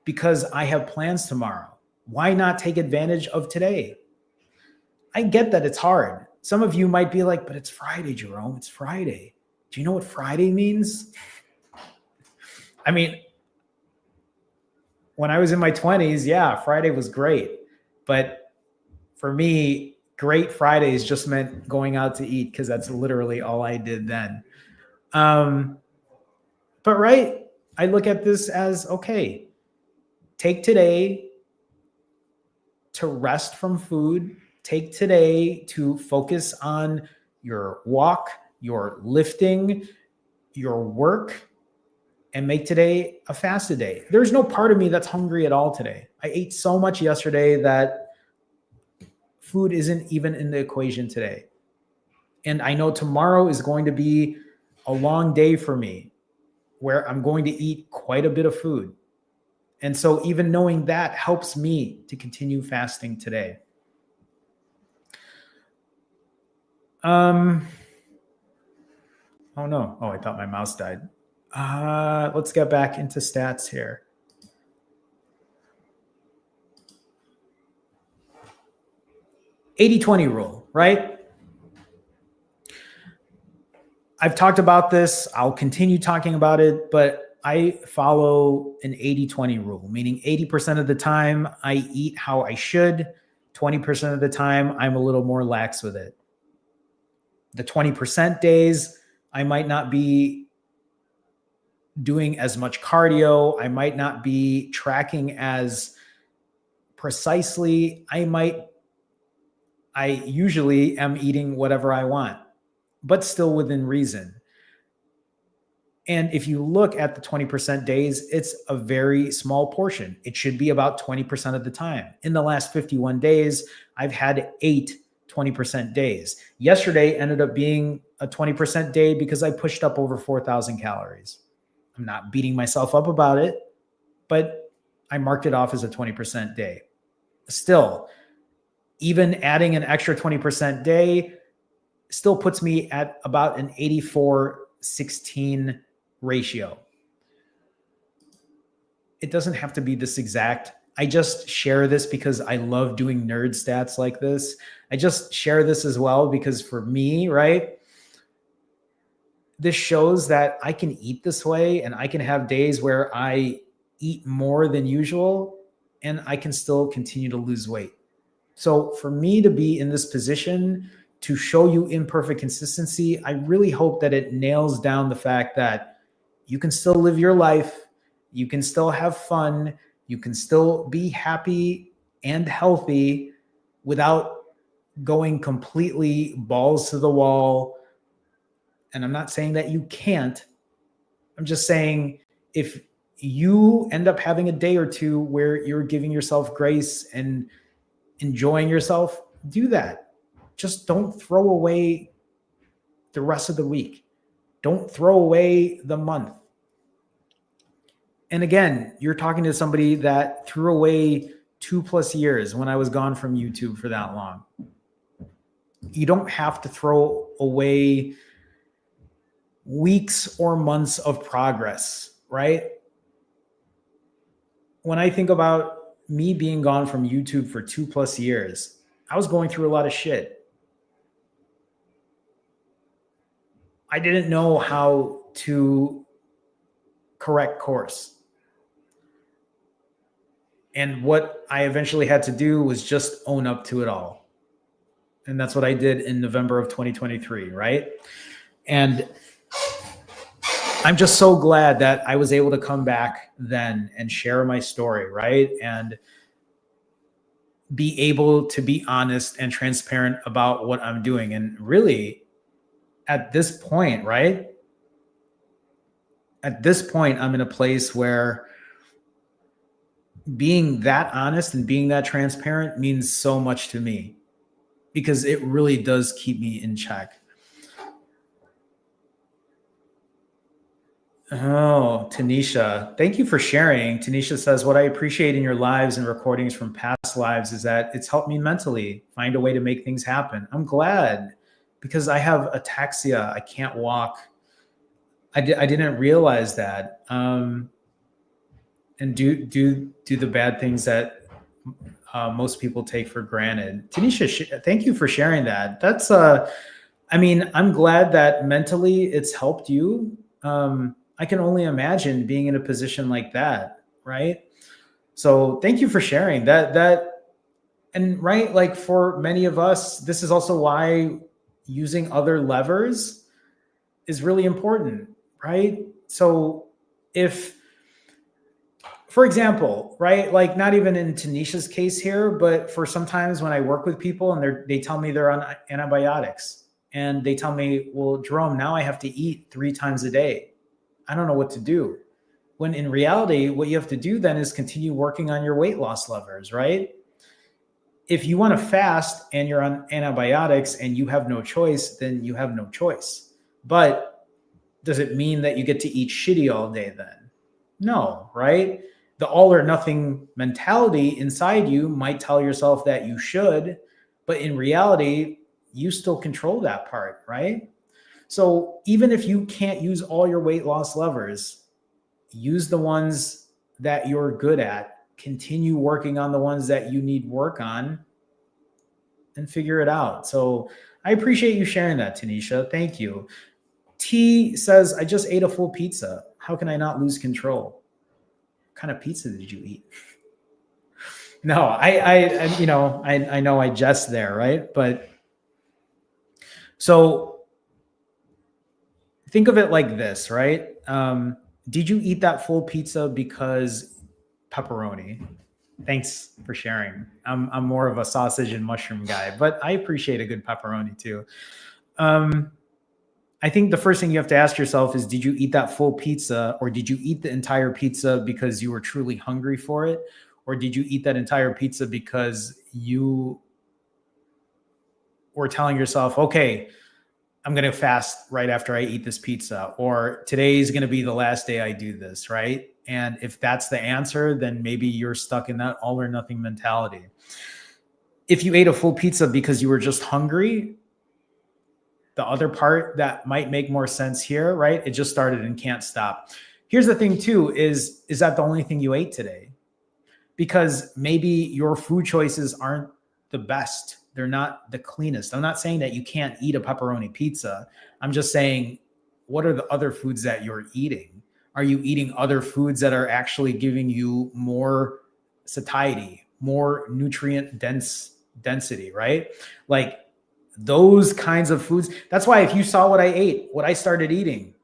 because I have plans tomorrow. Why not take advantage of today? I get that it's hard. Some of you might be like, but it's Friday, Jerome. It's Friday. Do you know what Friday means? I mean, when I was in my 20s, yeah, Friday was great. But for me, great Fridays just meant going out to eat because that's literally all I did then. But right, I look at this as, okay, take today to rest from food. Take today to focus on your walk, your lifting, your work, and make today a fasted day. There's no part of me that's hungry at all today. I ate so much yesterday that food isn't even in the equation today. And I know tomorrow is going to be a long day for me where I'm going to eat quite a bit of food. And so even knowing that helps me to continue fasting today. Oh no. Oh, I thought my mouse died. Let's get back into stats here. 80-20 rule, right? I've talked about this. I'll continue talking about it, but I follow an 80-20 rule, meaning 80% of the time I eat how I should. 20% of the time I'm a little more lax with it. The 20% days, I might not be doing as much cardio. I might not be tracking as precisely. I usually am eating whatever I want, but still within reason. And if you look at the 20% days, it's a very small portion. It should be about 20% of the time. In the last 51 days, I've had 8 20% days. Yesterday ended up being a 20% day because I pushed up over 4,000 calories. I'm not beating myself up about it, but I marked it off as a 20% day. Still, even adding an extra 20% day still puts me at about an 84-16 ratio. It doesn't have to be this exact. I just share this because I love doing nerd stats like this. I just share this as well because for me, right, this shows that I can eat this way and I can have days where I eat more than usual and I can still continue to lose weight. So for me to be in this position to show you imperfect consistency, I really hope that it nails down the fact that you can still live your life, you can still have fun, you can still be happy and healthy without going completely balls to the wall. And I'm not saying that you can't. I'm just saying if you end up having a day or two where you're giving yourself grace and enjoying yourself, do that. Just don't throw away the rest of the week. Don't throw away the month. And again, you're talking to somebody that threw away 2+ years when I was gone from YouTube for that long. You don't have to throw away weeks or months of progress, right? When I think about me being gone from YouTube for 2+ years, I was going through a lot of shit. I didn't know how to correct course. And what I eventually had to do was just own up to it all. And that's what I did in November of 2023, right? And I'm just so glad that I was able to come back then and share my story, right? And be able to be honest and transparent about what I'm doing. And really, at this point, right? At this point, I'm in a place where being that honest and being that transparent means so much to me, because it really does keep me in check. Oh, Tanisha, thank you for sharing. Tanisha says, what I appreciate in your lives and recordings from past lives is that it's helped me mentally find a way to make things happen. I'm glad, because I have ataxia. I can't walk. I didn't realize that. And do the bad things that most people take for granted. Tanisha, thank you for sharing that. That's, I mean, I'm glad that mentally it's helped you. I can only imagine being in a position like that, right? So thank you for sharing that. And right, like for many of us, this is also why using other levers is really important, right? So if, for example, right, like not even in Tanisha's case here, but for sometimes when I work with people and they tell me they're on antibiotics and they tell me, well, Jerome, now I have to eat 3 times a day. I don't know what to do. When in reality, what you have to do then is continue working on your weight loss levers, right? If you want to fast and you're on antibiotics and you have no choice, then you have no choice. But does it mean that you get to eat shitty all day then? No, right? The all or nothing mentality inside you might tell yourself that you should, but in reality, you still control that part, right? So even if you can't use all your weight loss levers, use the ones that you're good at, continue working on the ones that you need work on, and figure it out. So I appreciate you sharing that, Tanisha. Thank you. T says, I just ate a full pizza. How can I not lose control? What kind of pizza did you eat? No, I know I jest there, right? But so think of it like this, right? Did you eat that full pizza because pepperoni? Thanks for sharing. I'm more of a sausage and mushroom guy, but I appreciate a good pepperoni too. I think the first thing you have to ask yourself is, did you eat that full pizza, or did you eat the entire pizza because you were truly hungry for it? Or did you eat that entire pizza because you were telling yourself, okay, I'm going to fast right after I eat this pizza, or today is going to be the last day I do this, right? And if that's the answer, then maybe you're stuck in that all or nothing mentality. If you ate a full pizza because you were just hungry, the other part that might make more sense here, right? It just started and can't stop. Here's the thing too, is that the only thing you ate today? Because maybe your food choices aren't the best. They're not the cleanest. I'm not saying that you can't eat a pepperoni pizza. I'm just saying, what are the other foods that you're eating? Are you eating other foods that are actually giving you more satiety, more nutrient density, right? Like those kinds of foods. That's why if you saw what I ate, what I started eating,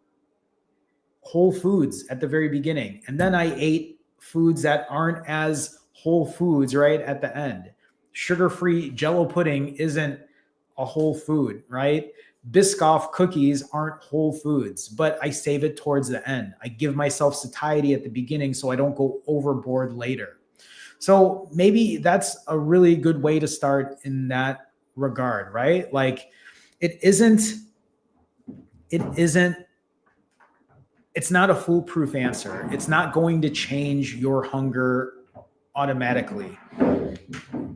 whole foods at the very beginning. And then I ate foods that aren't as whole foods right at the end. Sugar-free Jell-O pudding isn't a whole food, right? Biscoff cookies aren't whole foods, but I save it towards the end. I give myself satiety at the beginning so I don't go overboard later. So maybe that's a really good way to start in that regard, right? Like it's not a foolproof answer. It's not going to change your hunger automatically.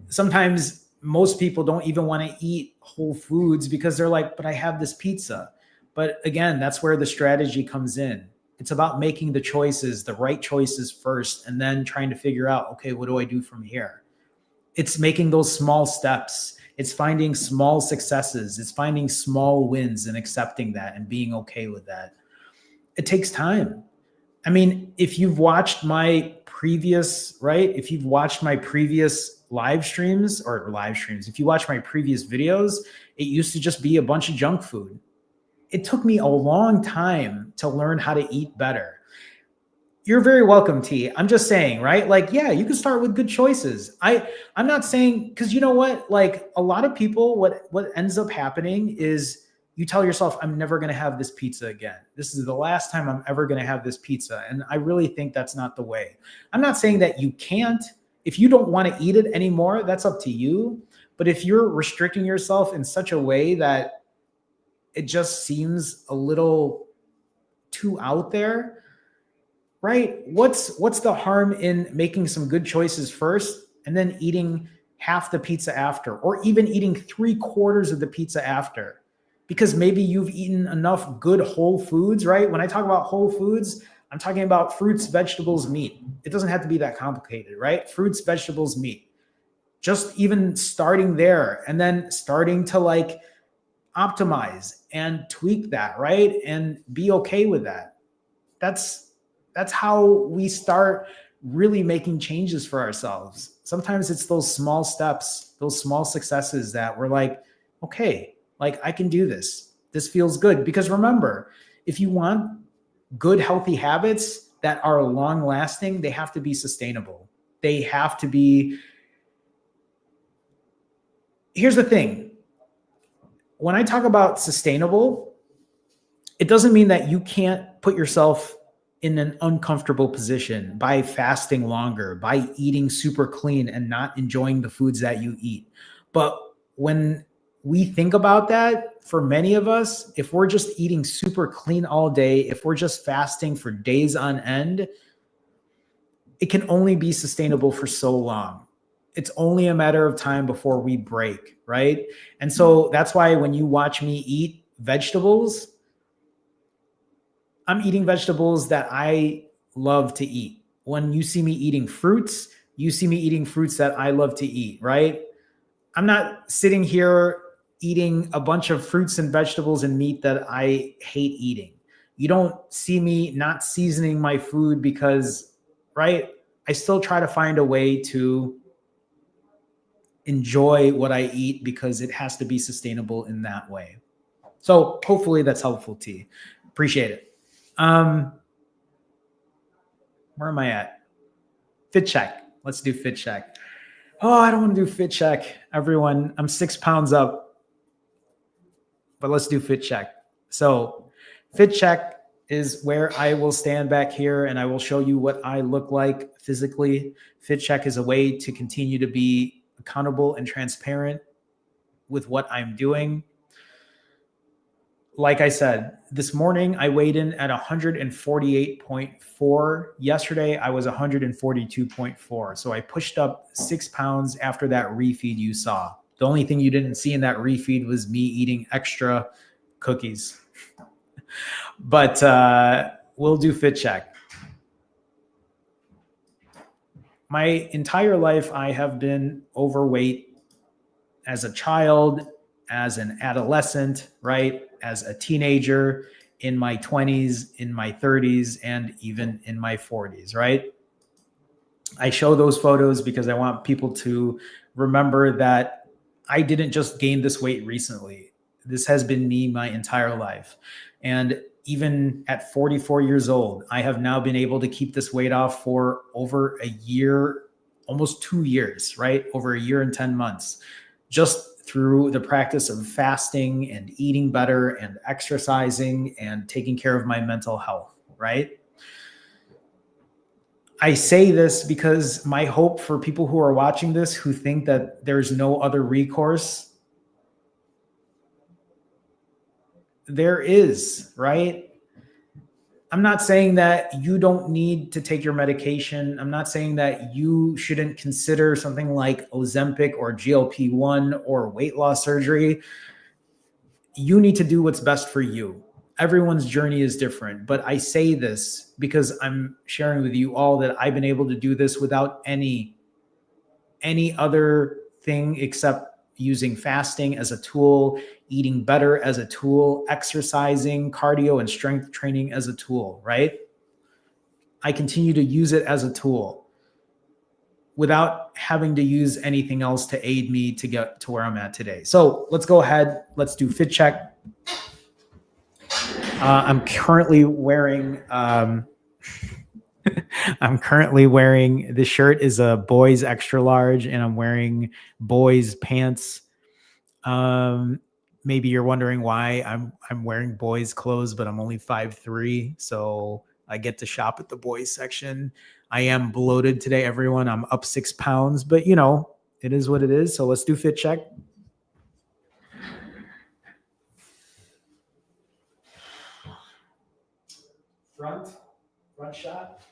Sometimes most people don't even want to eat whole foods because they're like, but I have this pizza. But again, that's where the strategy comes in. It's about making the choices, the right choices first, and then trying to figure out, okay, what do I do from here? It's making those small steps. It's finding small successes. It's finding small wins and accepting that and being okay with that. It takes time. I mean, if you've watched my previous, right? If you've watched my previous if you watch my previous videos, it used to just be a bunch of junk food. It took me a long time to learn how to eat better. You're very welcome, T. I'm just saying, right? Like, yeah, you can start with good choices. I'm not saying, because you know what? Like a lot of people, what ends up happening is you tell yourself, I'm never going to have this pizza again. This is the last time I'm ever going to have this pizza. And I really think that's not the way. I'm not saying that you can't. If you don't want to eat it anymore, that's up to you. But if you're restricting yourself in such a way that it just seems a little too out there, right? What's the harm in making some good choices first and then eating half the pizza after, or even eating 3/4 of the pizza after? Because maybe you've eaten enough good whole foods, right? When I talk about whole foods, I'm talking about fruits, vegetables, meat. It doesn't have to be that complicated, right? Fruits, vegetables, meat. Just even starting there and then starting to like optimize and tweak that, right? And be okay with that. That's how we start really making changes for ourselves. Sometimes it's those small steps, those small successes that we're like, okay, like I can do this. This feels good. Because remember, if you want good, healthy habits that are long lasting, they have to be sustainable. They have to be. Here's the thing. When I talk about sustainable, it doesn't mean that you can't put yourself in an uncomfortable position by fasting longer, by eating super clean and not enjoying the foods that you eat. But when we think about that, for many of us, if we're just eating super clean all day, if we're just fasting for days on end, it can only be sustainable for so long. It's only a matter of time before we break, right? And so that's why when you watch me eat vegetables, I'm eating vegetables that I love to eat. When you see me eating fruits, you see me eating fruits that I love to eat, right? I'm not sitting here eating a bunch of fruits and vegetables and meat that I hate eating. You don't see me not seasoning my food because, right? I still try to find a way to enjoy what I eat because it has to be sustainable in that way. So hopefully that's helpful, T. Appreciate it. Where am I at? Fit check. Let's do fit check. Oh, I don't want to do fit check. Everyone, I'm 6 pounds up, but let's do fit check. So fit check is where I will stand back here and I will show you what I look like physically. Fit check is a way to continue to be accountable and transparent with what I'm doing. Like I said, this morning I weighed in at 148.4. Yesterday I was 142.4. So I pushed up 6 pounds after that refeed you saw. The only thing you didn't see in that refeed was me eating extra cookies. But we'll do fit check. My entire life I have been overweight as a child, as an adolescent, right? As a teenager, in my 20s, in my 30s, and even in my 40s, right? I show those photos because I want people to remember that I didn't just gain this weight recently. This has been me my entire life. And even at 44 years old, I have now been able to keep this weight off for over a year, almost 2 years, right? Over a year and 10 months, just through the practice of fasting and eating better and exercising and taking care of my mental health, right? I say this because my hope for people who are watching this who think that there's no other recourse, there is, right? I'm not saying that you don't need to take your medication. I'm not saying that you shouldn't consider something like Ozempic or GLP-1 or weight loss surgery. You need to do what's best for you. Everyone's journey is different, but I say this because I'm sharing with you all that I've been able to do this without any other thing except using fasting as a tool, eating better as a tool, exercising, cardio, and strength training as a tool, right? I continue to use it as a tool. without having to use anything else to aid me to get to where I'm at today. So let's go ahead. Let's do fit check. I'm currently wearing this shirt is a boys extra large, and I'm wearing boys pants. Maybe you're wondering why I'm wearing boys clothes, but I'm only 5'3", so I get to shop at the boys section. I am bloated today, everyone. I'm up 6 pounds, but it is what it is. So let's do fit check. Front shot,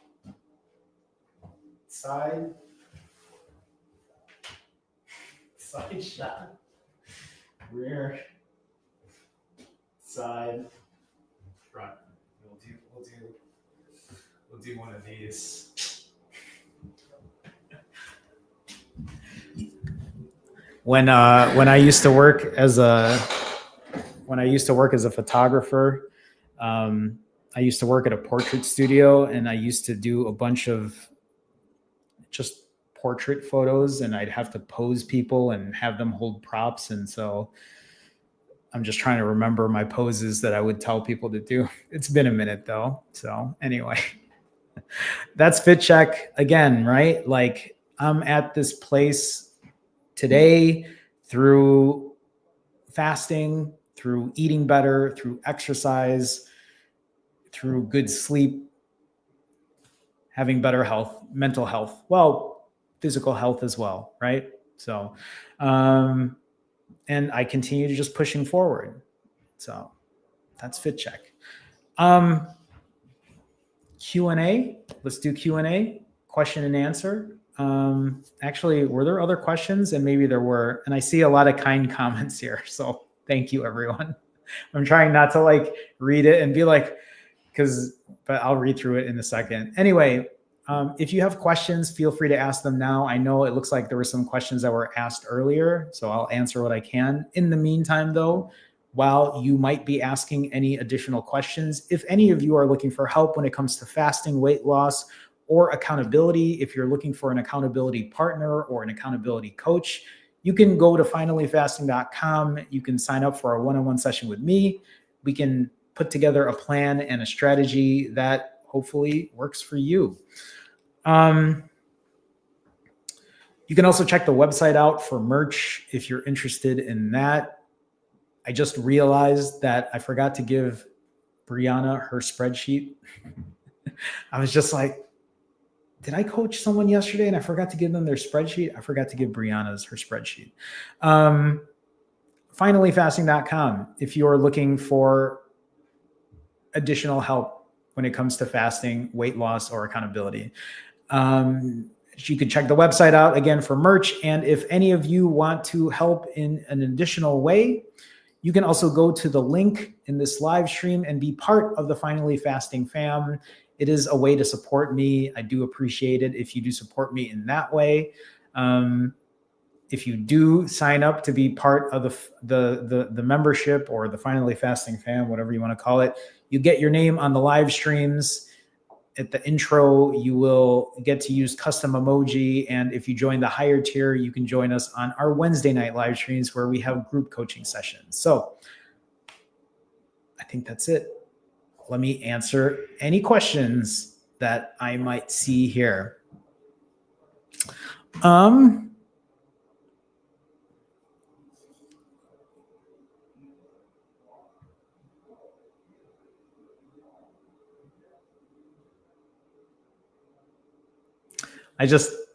side shot, rear, side, front. We'll do one of these. When I used to work as a photographer, I used to work at a portrait studio, and I used to do a bunch of just portrait photos, and I'd have to pose people and have them hold props. And so I'm just trying to remember my poses that I would tell people to do. It's been a minute though. So anyway, that's fit check again, right? Like, I'm at this place today through fasting, through eating better, through exercise, through good sleep, having better health, mental health, well, physical health as well, right? So, and I continue to just pushing forward. So that's fit check. Q&A, let's do Q&A, question and answer. Actually, were there other questions? And maybe there were, and I see a lot of kind comments here. So thank you, everyone. I'm trying not to read it and be like, but I'll read through it in a second. Anyway, if you have questions, feel free to ask them now. I know it looks like there were some questions that were asked earlier, so I'll answer what I can. In the meantime, though, while you might be asking any additional questions, if any of you are looking for help when it comes to fasting, weight loss, or accountability, if you're looking for an accountability partner or an accountability coach, you can go to finallyfasting.com. You can sign up for a one-on-one session with me. We can put together a plan and a strategy that hopefully works for you. You can also check the website out for merch if you're interested in that. I just realized that I forgot to give Brianna her spreadsheet. I was just like, did I coach someone yesterday and I forgot to give them their spreadsheet? I forgot to give Brianna's her spreadsheet. Finallyfasting.com if you're looking for additional help when it comes to fasting, weight loss, or accountability. You can check the website out again for merch. And if any of you want to help in an additional way, you can also go to the link in this live stream and be part of the Finally Fasting fam. It is a way to support me. I do appreciate it if you do support me in that way. If you do sign up to be part of the membership or the Finally Fasting fam, whatever you want to call it, you get your name on the live streams. At the intro, you will get to use custom emoji. And if you join the higher tier, you can join us on our Wednesday night live streams where we have group coaching sessions. So I think that's it. Let me answer any questions that I might see here.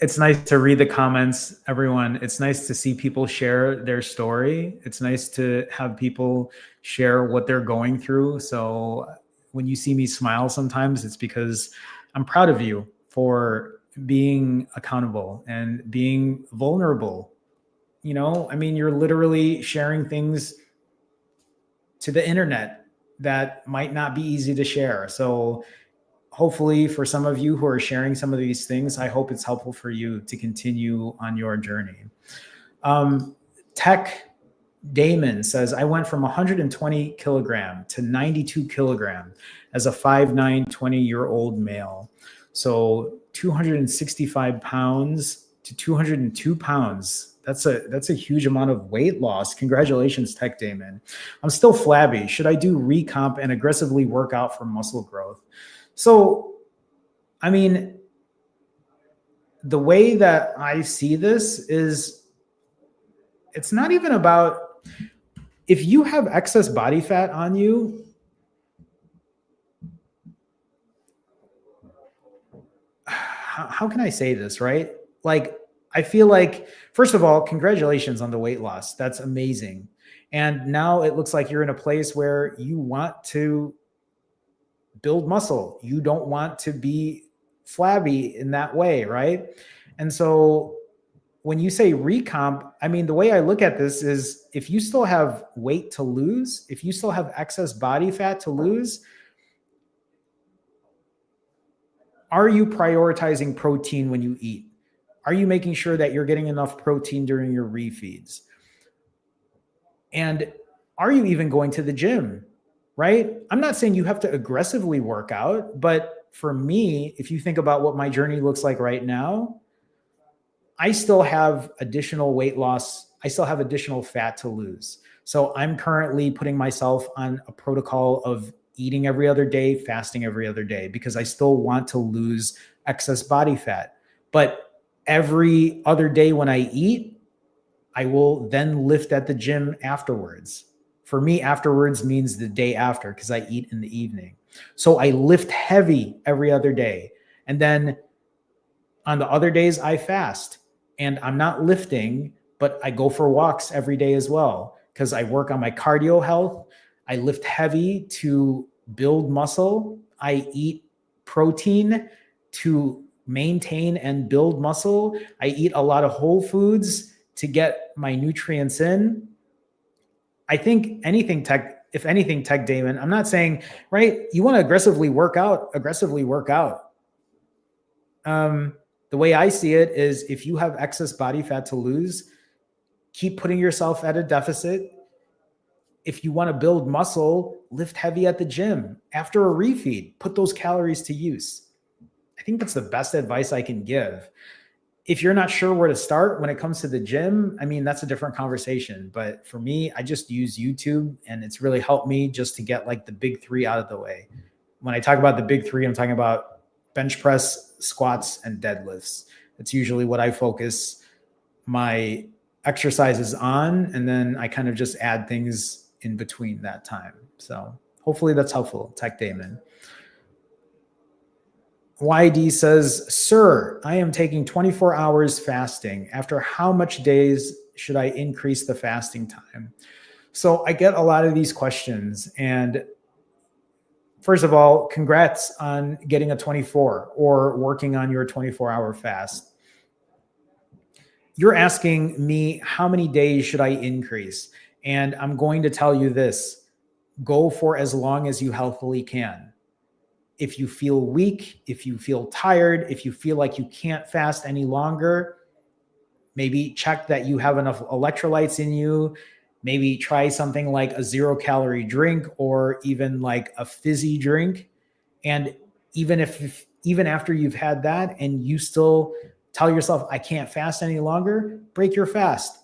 It's nice to read the comments, everyone. It's nice to see people share their story. It's nice to have people share what they're going through. So when you see me smile sometimes, it's because I'm proud of you for being accountable and being vulnerable. You're literally sharing things to the internet that might not be easy to share. So hopefully for some of you who are sharing some of these things, I hope it's helpful for you to continue on your journey. Tech Damon says, I went from 120 kilogram to 92 kilogram as a 5'9", 20-year-old male. So 265 pounds to 202 pounds. That's a huge amount of weight loss. Congratulations, Tech Damon. I'm still flabby. Should I do recomp and aggressively work out for muscle growth? So, I mean, the way that I see this is it's not even about if you have excess body fat on you. How can I say this, right? Like, I feel like, first of all, congratulations on the weight loss. That's amazing. And now it looks like you're in a place where you want to build muscle. You don't want to be flabby in that way, right? And so when you say recomp, I mean, the way I look at this is if you still have weight to lose, if you still have excess body fat to lose, are you prioritizing protein when you eat? Are you making sure that you're getting enough protein during your refeeds? And are you even going to the gym, right? I'm not saying you have to aggressively work out, but for me, if you think about what my journey looks like right now, I still have additional weight loss. I still have additional fat to lose. So I'm currently putting myself on a protocol of eating every other day, fasting every other day, because I still want to lose excess body fat. But every other day when I eat, I will then lift at the gym afterwards. For me, afterwards means the day after because I eat in the evening. So I lift heavy every other day. And then on the other days, I fast. And I'm not lifting, but I go for walks every day as well because I work on my cardio health. I lift heavy to build muscle. I eat protein to maintain and build muscle. I eat a lot of whole foods to get my nutrients in. I think if anything, Tech Damon, I'm not saying, right, you want to aggressively work out. The way I see it is if you have excess body fat to lose, keep putting yourself at a deficit. If you want to build muscle, lift heavy at the gym. After a refeed, put those calories to use. I think that's the best advice I can give. If you're not sure where to start when it comes to the gym, I mean, that's a different conversation. But for me, I just use YouTube and it's really helped me just to get like the big three out of the way. When I talk about the big three, I'm talking about bench press, squats, and deadlifts. That's usually what I focus my exercises on. And then I kind of just add things in between that time. So hopefully that's helpful, Tech Damon. YD says, sir, I am taking 24 hours fasting. After how much days should I increase the fasting time? So I get a lot of these questions. And first of all, congrats on getting a 24 or working on your 24-hour fast. You're asking me how many days should I increase? And I'm going to tell you this, go for as long as you healthily can. If you feel weak, if you feel tired, if you feel like you can't fast any longer, maybe check that you have enough electrolytes in you. Maybe try something like a 0-calorie drink or even like a fizzy drink. And even after you've had that and you still tell yourself, I can't fast any longer, break your fast.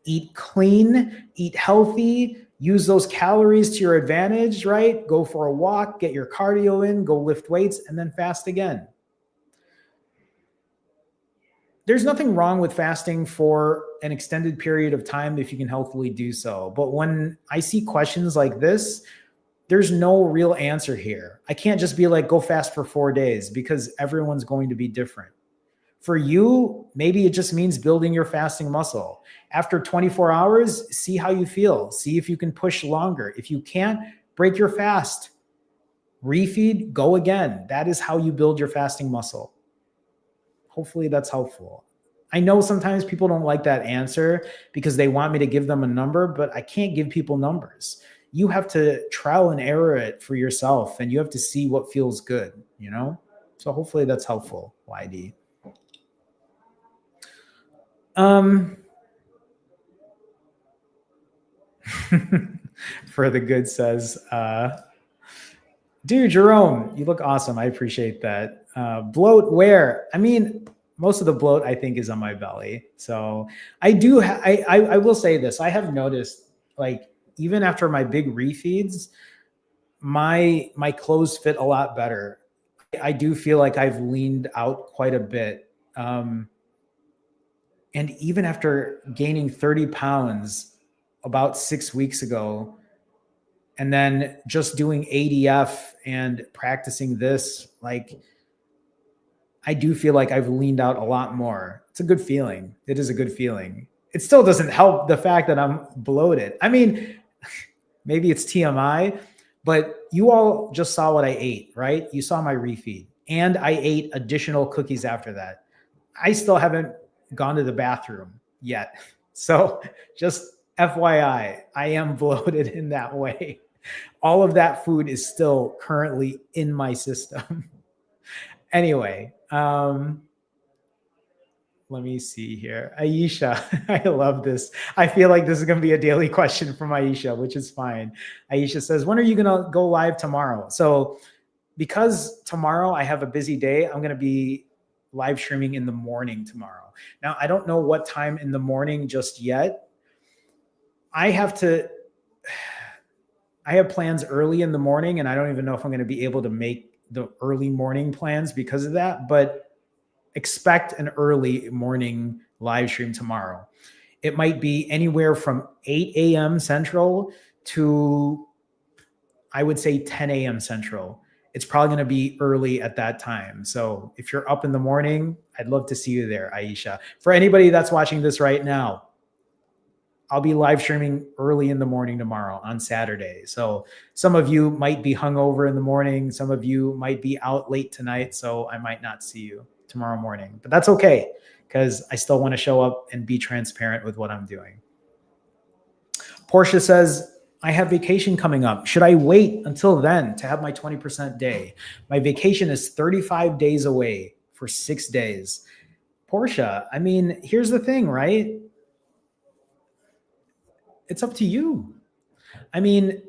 Eat clean, eat healthy, use those calories to your advantage, right? Go for a walk, get your cardio in, go lift weights, and then fast again. There's nothing wrong with fasting for an extended period of time if you can healthily do so. But when I see questions like this, there's no real answer here. I can't just be like, go fast for 4 days because everyone's going to be different. For you, maybe it just means building your fasting muscle. After 24 hours, see how you feel. See if you can push longer. If you can't, break your fast. Refeed, go again. That is how you build your fasting muscle. Hopefully that's helpful. I know sometimes people don't like that answer because they want me to give them a number, but I can't give people numbers. You have to trial and error it for yourself and you have to see what feels good, you know? So hopefully that's helpful, YD. For the good says, dude, Jerome, you look awesome. I appreciate that. Bloat where? I mean, most of the bloat I think is on my belly. So I do, I will say this. I have noticed, like, even after my big refeeds, my clothes fit a lot better. I do feel like I've leaned out quite a bit. And even after gaining 30 pounds about 6 weeks ago, and then just doing ADF and practicing this, like, I do feel like I've leaned out a lot more. It's a good feeling. It is a good feeling. It still doesn't help the fact that I'm bloated. I mean, maybe it's TMI, but you all just saw what I ate, right? You saw my refeed, and I ate additional cookies after that. I still haven't gone to the bathroom yet. So just FYI, I am bloated in that way. All of that food is still currently in my system. Anyway, let me see here. Aisha, I love this. I feel like this is going to be a daily question from Aisha, which is fine. Aisha says, when are you going to go live tomorrow? So because tomorrow I have a busy day, I'm going to be live streaming in the morning tomorrow. Now, I don't know what time in the morning just yet. I have plans early in the morning, and I don't even know if I'm going to be able to make the early morning plans because of that, but expect an early morning live stream tomorrow. It might be anywhere from 8 a.m. Central to, I would say, 10 a.m. Central. It's probably going to be early at that time. So if you're up in the morning, I'd love to see you there, Aisha. For anybody that's watching this right now, I'll be live streaming early in the morning tomorrow on Saturday. So some of you might be hungover in the morning. Some of you might be out late tonight. So I might not see you tomorrow morning, but that's okay, because I still want to show up and be transparent with what I'm doing. Portia says, I have vacation coming up. Should I wait until then to have my 20% day? My vacation is 35 days away for 6 days. Portia, I mean, here's the thing, right? It's up to you. I mean,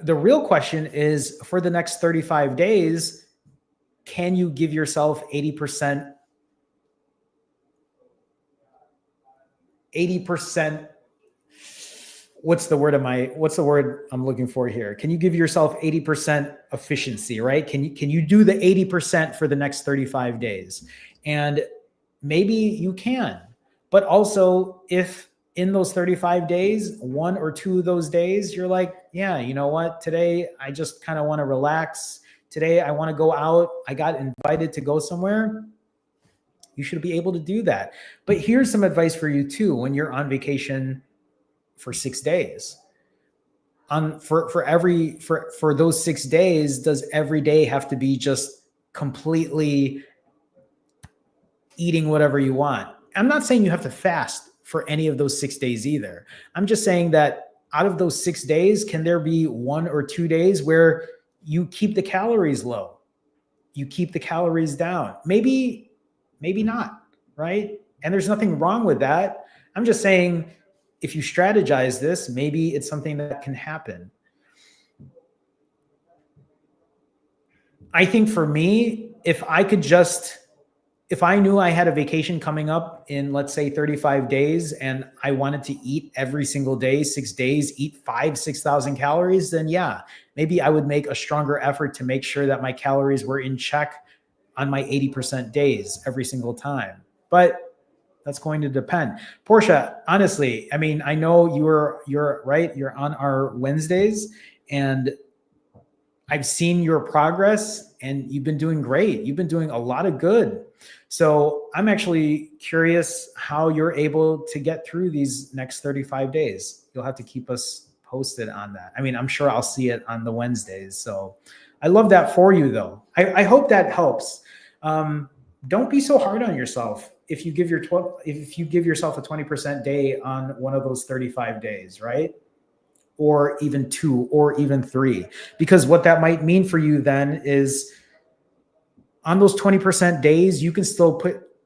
the real question is, for the next 35 days, can you give yourself 80%? What's the word I'm looking for here? Can you give yourself 80% efficiency, right? Can you do the 80% for the next 35 days? And maybe you can, but also if in those 35 days, 1 or 2 of those days, you're like, yeah, you know what? Today, I just kind of want to relax. Today, I want to go out. I got invited to go somewhere. You should be able to do that. But here's some advice for you too. When you're on vacation for 6 days, for those 6 days, does every day have to be just completely eating whatever you want? I'm not saying you have to fast for any of those 6 days either. I'm just saying that out of those 6 days, can there be 1 or 2 days where you keep the calories low? You keep the calories down. Maybe not, right? And there's nothing wrong with that. I'm just saying, if you strategize this, maybe it's something that can happen. I think for me, if I knew I had a vacation coming up in, let's say, 35 days, and I wanted to eat every single day, 6 days, eat 6,000 calories, then yeah, maybe I would make a stronger effort to make sure that my calories were in check on my 80% days every single time. But that's going to depend. Portia, honestly, I mean, I know you're right. You're on our Wednesdays, and I've seen your progress, and you've been doing great. You've been doing a lot of good. So I'm actually curious how you're able to get through these next 35 days. You'll have to keep us posted on that. I mean, I'm sure I'll see it on the Wednesdays. So I love that for you, though. I hope that helps. Don't be so hard on yourself if you give yourself a 20% day on one of those 35 days, right? Or even 2 or even 3, because what that might mean for you then is, on those 20% days, you can still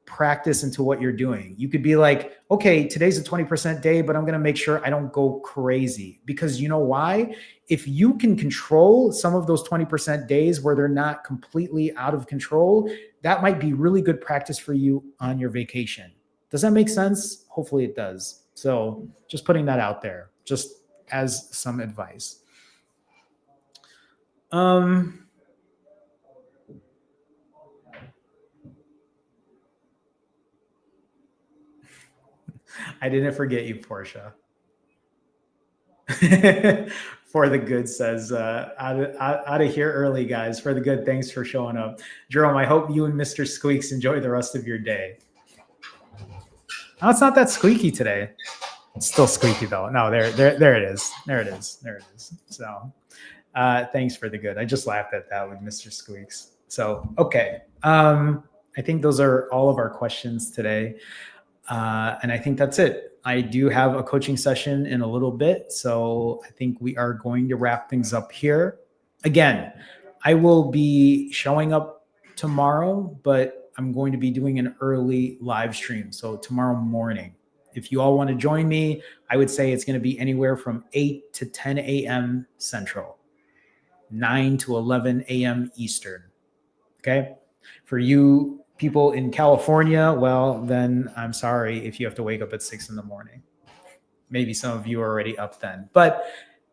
practice into what you're doing. You could be like, okay, today's a 20% day, but I'm going to make sure I don't go crazy, because you know why? If you can control some of those 20% days where they're not completely out of control, that might be really good practice for you on your vacation. Does that make sense? Hopefully it does. So just putting that out there, just as some advice. I didn't forget you, Portia. For the good says, out of here early, guys. For the good, thanks for showing up. Jerome, I hope you and Mr. Squeaks enjoy the rest of your day. Oh, it's not that squeaky today. It's still squeaky though. No, there it is. There it is. So thanks for the good. I just laughed at that with Mr. Squeaks. So, okay. I think those are all of our questions today. And I think that's it. I do have a coaching session in a little bit. So I think we are going to wrap things up here. Again, I will be showing up tomorrow, but I'm going to be doing an early live stream. So tomorrow morning, if you all want to join me, I would say it's going to be anywhere from 8 to 10 a.m. Central, 9 to 11 a.m. Eastern. Okay. For you people in California, well, then I'm sorry if you have to wake up at 6 in the morning. Maybe some of you are already up then. But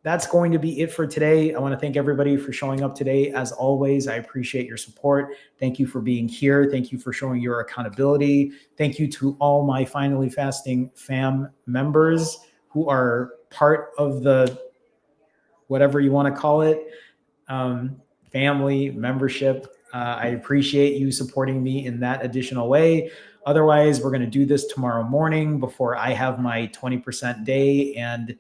that's going to be it for today. I want to thank everybody for showing up today. As always, I appreciate your support. Thank you for being here. Thank you for showing your accountability. Thank you to all my Finally Fasting fam members who are part of the, whatever you want to call it, family membership. I appreciate you supporting me in that additional way. Otherwise, we're going to do this tomorrow morning before I have my 20% day, and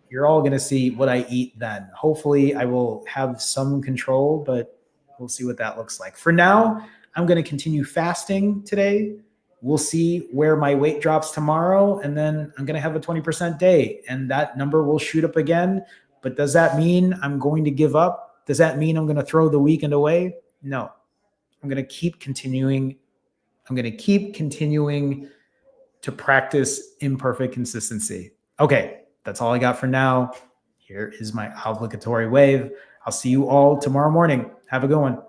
you're all going to see what I eat then. Hopefully, I will have some control, but we'll see what that looks like. For now, I'm going to continue fasting today. We'll see where my weight drops tomorrow, and then I'm going to have a 20% day, and that number will shoot up again. But does that mean I'm going to give up? Does that mean I'm going to throw the weekend away? No. I'm going to keep continuing. I'm going to keep continuing to practice imperfect consistency. Okay, that's all I got for now. Here is my obligatory wave. I'll see you all tomorrow morning. Have a good one.